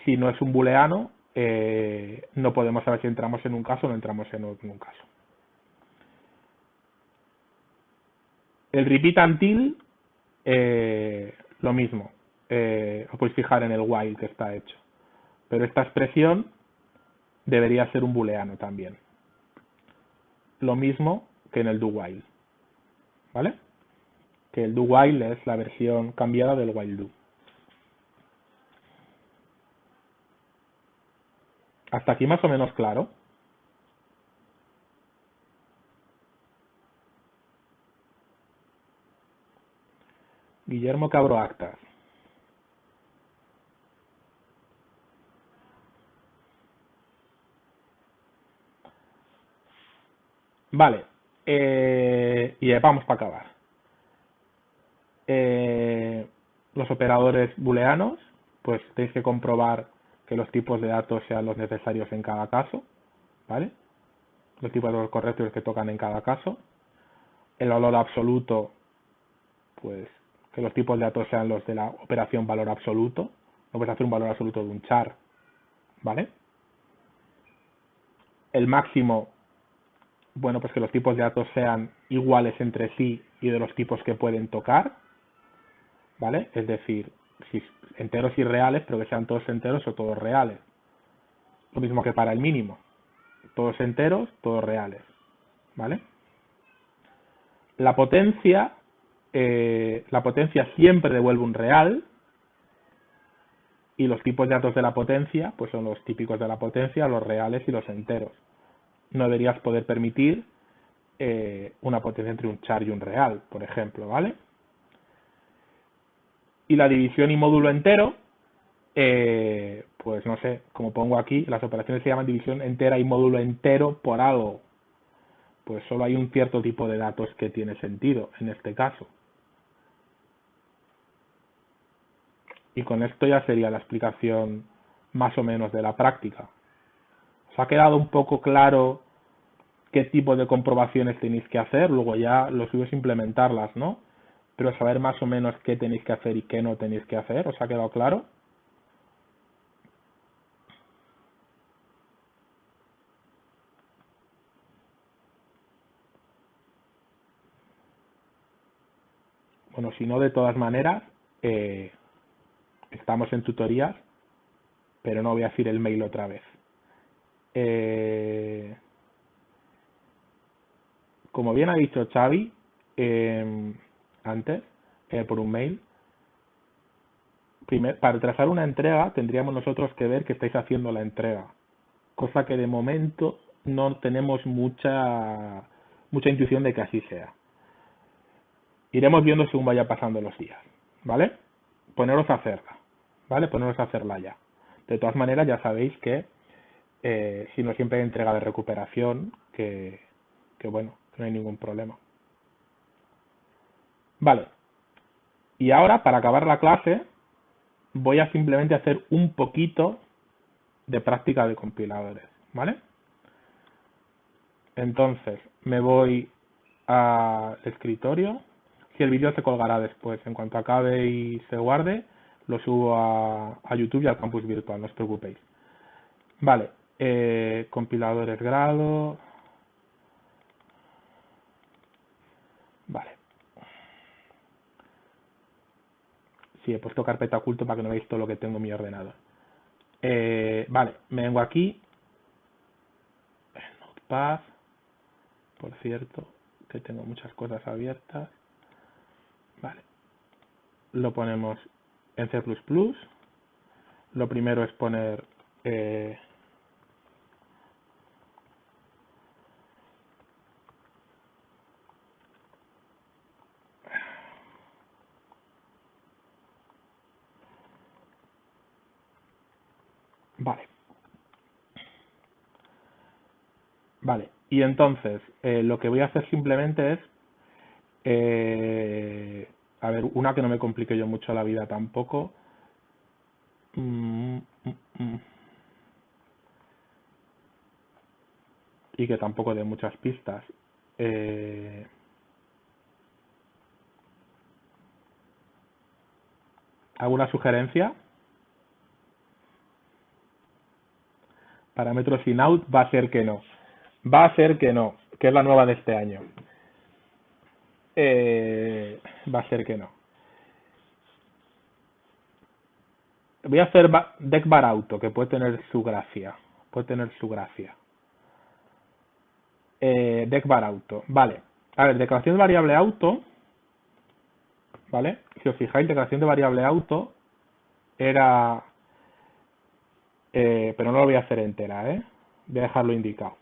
Si no es un booleano, no podemos saber si entramos en un caso o no entramos en un caso. El repeat until, lo mismo. Os podéis fijar en el while que está hecho. Pero esta expresión debería ser un booleano también. Lo mismo que en el do while. ¿Vale? Que el do while es la versión cambiada del while do. Hasta aquí más o menos claro. Guillermo Cabro Actas. Vale. Y vamos para acabar. Los operadores booleanos, pues tenéis que comprobar que los tipos de datos sean los necesarios en cada caso, ¿vale? Los tipos de datos correctos que tocan en cada caso. El valor absoluto, pues que los tipos de datos sean los de la operación valor absoluto. No puedes hacer un valor absoluto de un char, ¿vale? El máximo, bueno, pues que los tipos de datos sean iguales entre sí y de los tipos que pueden tocar, ¿vale? Es decir, si enteros y reales, pero que sean todos enteros o todos reales. Lo mismo que para el mínimo. Todos enteros, todos reales, ¿vale? La potencia siempre devuelve un real y los tipos de datos de la potencia, pues son los típicos de la potencia, los reales y los enteros. No deberías poder permitir una potencia entre un char y un real, por ejemplo, ¿vale? Y la división y módulo entero, pues no sé, como pongo aquí, las operaciones se llaman división entera y módulo entero por algo. Pues solo hay un cierto tipo de datos que tiene sentido en este caso. Y con esto ya sería la explicación más o menos de la práctica. ¿Os ha quedado un poco claro qué tipo de comprobaciones tenéis que hacer? Luego ya lo suyo es implementarlas, ¿no? Pero saber más o menos qué tenéis que hacer y qué no tenéis que hacer. ¿Os ha quedado claro? Bueno, si no, de todas maneras, estamos en tutorías, pero no voy a decir el mail otra vez. Como bien ha dicho Xavi antes, por un mail, para trazar una entrega tendríamos nosotros que ver que estáis haciendo la entrega, cosa que de momento no tenemos mucha intuición de que así sea. Iremos viendo según vaya pasando los días, ¿vale? Poneros a hacerla, ¿vale? Poneros a hacerla ya. De todas maneras, ya sabéis que si no siempre hay entrega de recuperación, que bueno, que no hay ningún problema. Vale. Y ahora, para acabar la clase, voy a simplemente hacer un poquito de práctica de compiladores, ¿vale? Entonces, me voy al escritorio. Si el vídeo se colgará después, en cuanto acabe y se guarde, lo subo a YouTube y al campus virtual, no os preocupéis. Vale, compiladores grado. Vale. Sí, he puesto carpeta oculto para que no veáis todo lo que tengo en mi ordenador. Vale, me vengo aquí. Notepad. Por cierto, que tengo muchas cosas abiertas. Vale. Lo ponemos en C++. Lo primero es poner vale. Vale. Y entonces, lo que voy a hacer simplemente es a ver, una que no me complique yo mucho la vida tampoco. Y que tampoco dé muchas pistas. ¿Alguna sugerencia? Parámetros in out va a ser que no. Va a ser que no, que es la nueva de este año. Va a ser que no. Voy a hacer deck bar auto, que puede tener su gracia. Puede tener su gracia. Deck bar auto. Vale. A ver, declaración de variable auto. ¿Vale? Si os fijáis, declaración de variable auto era... pero no lo voy a hacer entera, ¿eh? Voy a dejarlo indicado.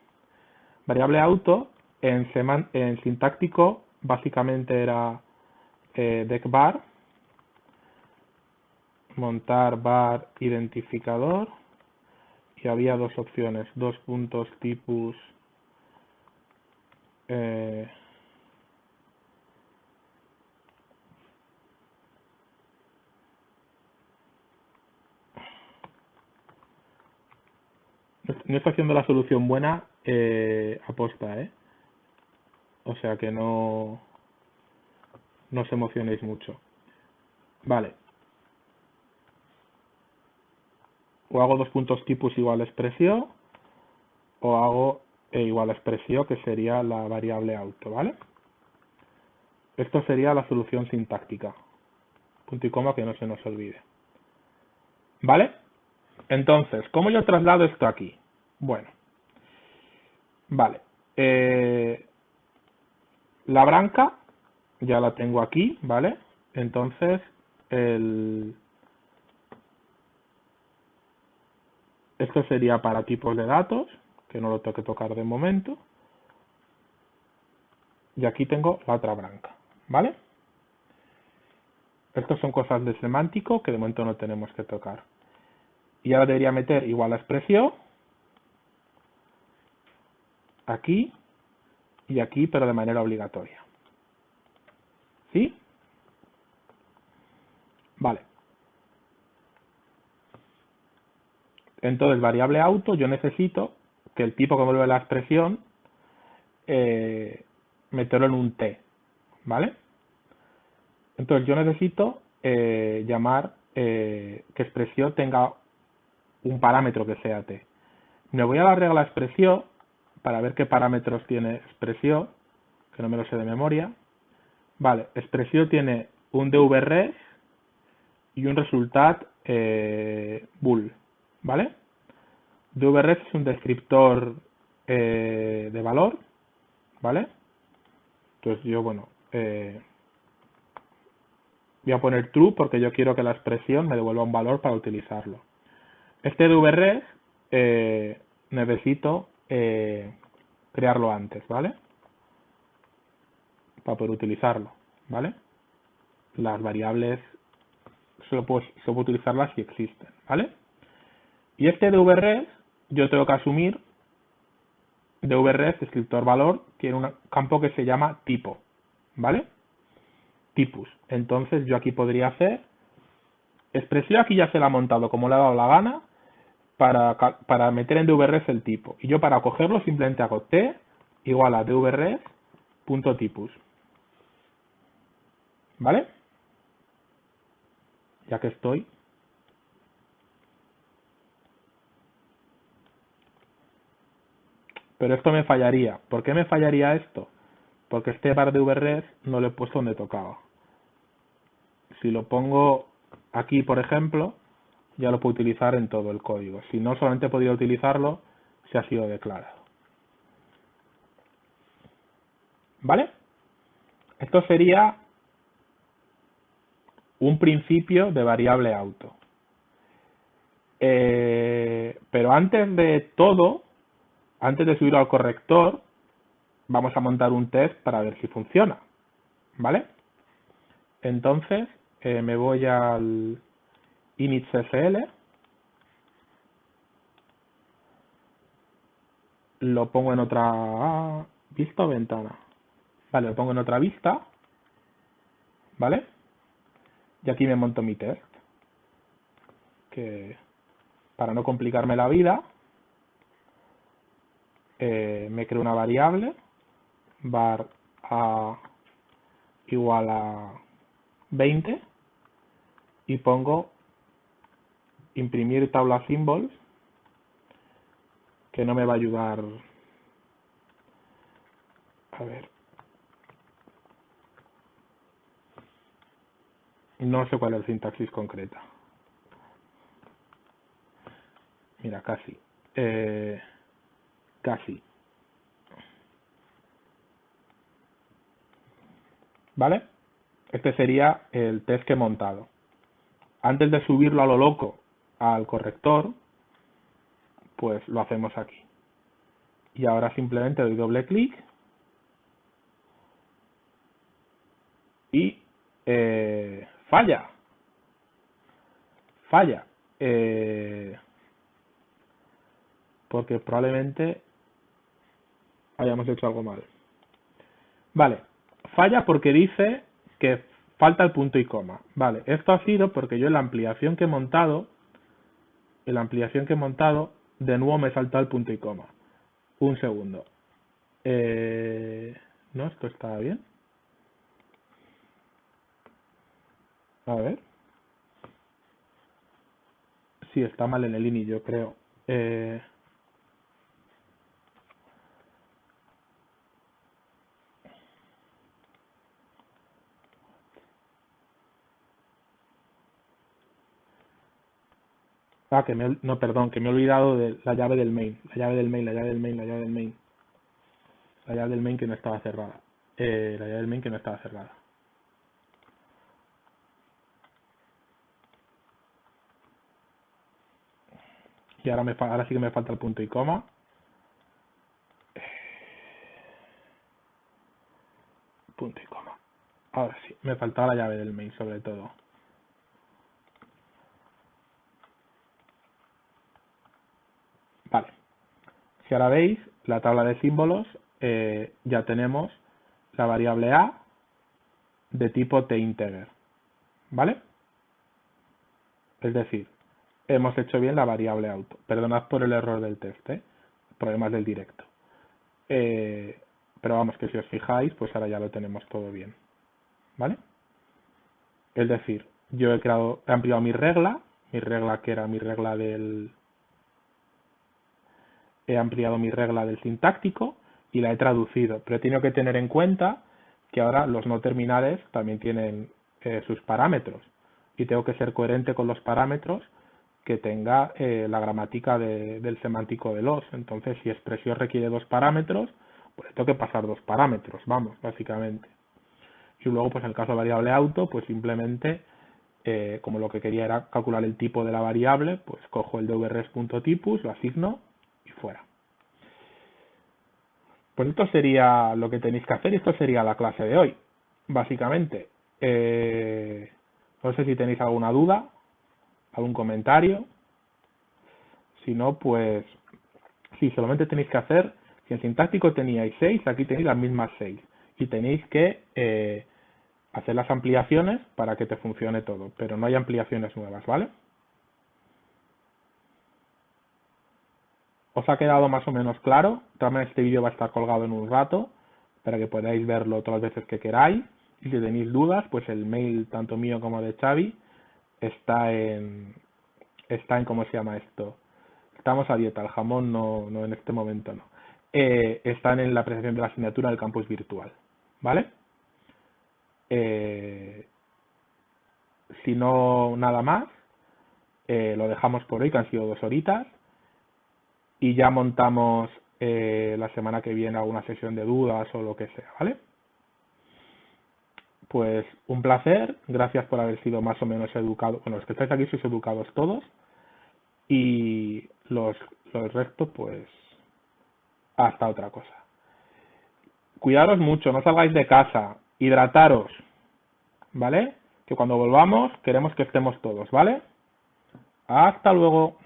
Variable auto en sintáctico básicamente era deck bar, montar bar identificador, y había dos opciones, dos puntos tipus no estoy haciendo la solución buena aposta, o sea que no os emocionéis mucho. Vale, o hago dos puntos tipus igual a expresión, o hago igual a expresión, que sería la variable auto, ¿vale? Esto sería la solución sintáctica. Punto y coma, que no se nos olvide. ¿Vale? Entonces, ¿cómo yo traslado esto aquí? Bueno, vale. La branca ya la tengo aquí, ¿vale? Entonces, esto sería para tipos de datos, que no lo tengo que tocar de momento. Y aquí tengo la otra branca, ¿vale? Estas son cosas de semántico que de momento no tenemos que tocar. Y ahora debería meter igual a expresión, aquí y aquí, pero de manera obligatoria. ¿Sí? Vale. Entonces, variable auto, yo necesito que el tipo que vuelve la expresión meterlo en un t, ¿vale? Entonces yo necesito llamar que expresión tenga un parámetro que sea t. Me voy a la regla expresión para ver qué parámetros tiene expresión, que no me lo sé de memoria. Vale, expresión tiene un dvres y un resultat bool, ¿vale? Dvres es un descriptor de valor, ¿vale? Entonces yo, bueno, voy a poner true porque yo quiero que la expresión me devuelva un valor para utilizarlo. Este dvres necesito crearlo antes, ¿vale? Para poder utilizarlo. ¿vale? Las variables solo puedo utilizarlas si existen, ¿vale? Y este dvres, yo tengo que asumir, dvres, descriptor valor, tiene un campo que se llama tipo, ¿vale? Tipus. Entonces yo aquí podría hacer, expresión aquí ya se la ha montado como le ha dado la gana, para meter en dvres el tipo. Y yo para cogerlo simplemente hago t igual a dvres.tipus, ¿vale? Ya que estoy. Pero esto me fallaría. ¿Por qué me fallaría esto? Porque este var de vres no lo he puesto donde tocaba. Si lo pongo aquí, por ejemplo, ya lo puedo utilizar en todo el código. Si no, solamente he podido utilizarlo si ha sido declarado. ¿Vale? Esto sería un principio de variable auto. Pero antes de todo, antes de subirlo al corrector, vamos a montar un test para ver si funciona. ¿Vale? Entonces, me voy al initcfl, lo pongo en otra vista o ventana. Vale, lo pongo en otra vista, ¿vale? Y aquí me monto mi test, que para no complicarme la vida, me creo una variable, var a igual a 20, y pongo imprimir tabla symbols, que no me va a ayudar. A ver. No sé cuál es la sintaxis concreta. Mira, casi. Casi. ¿Vale? Este sería el test que he montado. Antes de subirlo a lo loco al corrector, pues lo hacemos aquí. Y ahora simplemente doy doble clic y falla. Falla. Porque probablemente hayamos hecho algo mal. Vale, falla porque dice que falta el punto y coma. Vale, esto ha sido porque yo en la ampliación que he montado, de nuevo me salta el punto y coma. Un segundo. No, esto está bien. A ver. Sí, está mal en el ini, yo creo. No, perdón, que me he olvidado de la llave del main. La llave del main que no estaba cerrada. La llave del main que no estaba cerrada. Y ahora sí que me falta el punto y coma. Punto y coma. Ahora sí, me faltaba la llave del main sobre todo. Vale. Si ahora veis la tabla de símbolos, ya tenemos la variable a de tipo tinteger. ¿Vale? Es decir, hemos hecho bien la variable auto. Perdonad por el error del test, problemas del directo. Pero vamos, que si os fijáis, pues ahora ya lo tenemos todo bien. ¿Vale? Es decir, yo he ampliado mi regla que era mi regla he ampliado mi regla del sintáctico y la he traducido, pero he tenido que tener en cuenta que ahora los no terminales también tienen sus parámetros y tengo que ser coherente con los parámetros que tenga la gramática del semántico de los. Entonces, si expresión requiere 2 parámetros, pues tengo que pasar 2 parámetros, vamos, básicamente. Y luego, pues en el caso de variable auto, pues simplemente, como lo que quería era calcular el tipo de la variable, pues cojo el dvres.tipus, lo asigno y fuera. Pues esto sería lo que tenéis que hacer y esto sería la clase de hoy. básicamente. No sé si tenéis alguna duda, algún comentario. Si no, pues sí, solamente tenéis que hacer, si en sintáctico teníais 6, aquí tenéis las mismas 6. Y tenéis que hacer las ampliaciones para que te funcione todo, pero no hay ampliaciones nuevas, ¿vale? ¿Os ha quedado más o menos claro? También este vídeo va a estar colgado en un rato para que podáis verlo todas las veces que queráis. Y si tenéis dudas, pues el mail tanto mío como de Xavi está en ¿cómo se llama esto? Estamos a dieta, el jamón no en este momento no. Están en la presentación de la asignatura del campus virtual, ¿vale? Si no nada más, lo dejamos por hoy, que han sido 2 horitas, y ya montamos la semana que viene alguna sesión de dudas o lo que sea, ¿vale? Pues un placer, gracias por haber sido más o menos educados. Bueno, los que estáis aquí sois educados todos, y los restos, pues hasta otra cosa. Cuidaros mucho, no salgáis de casa, hidrataros, ¿vale? Que cuando volvamos queremos que estemos todos, ¿vale? Hasta luego.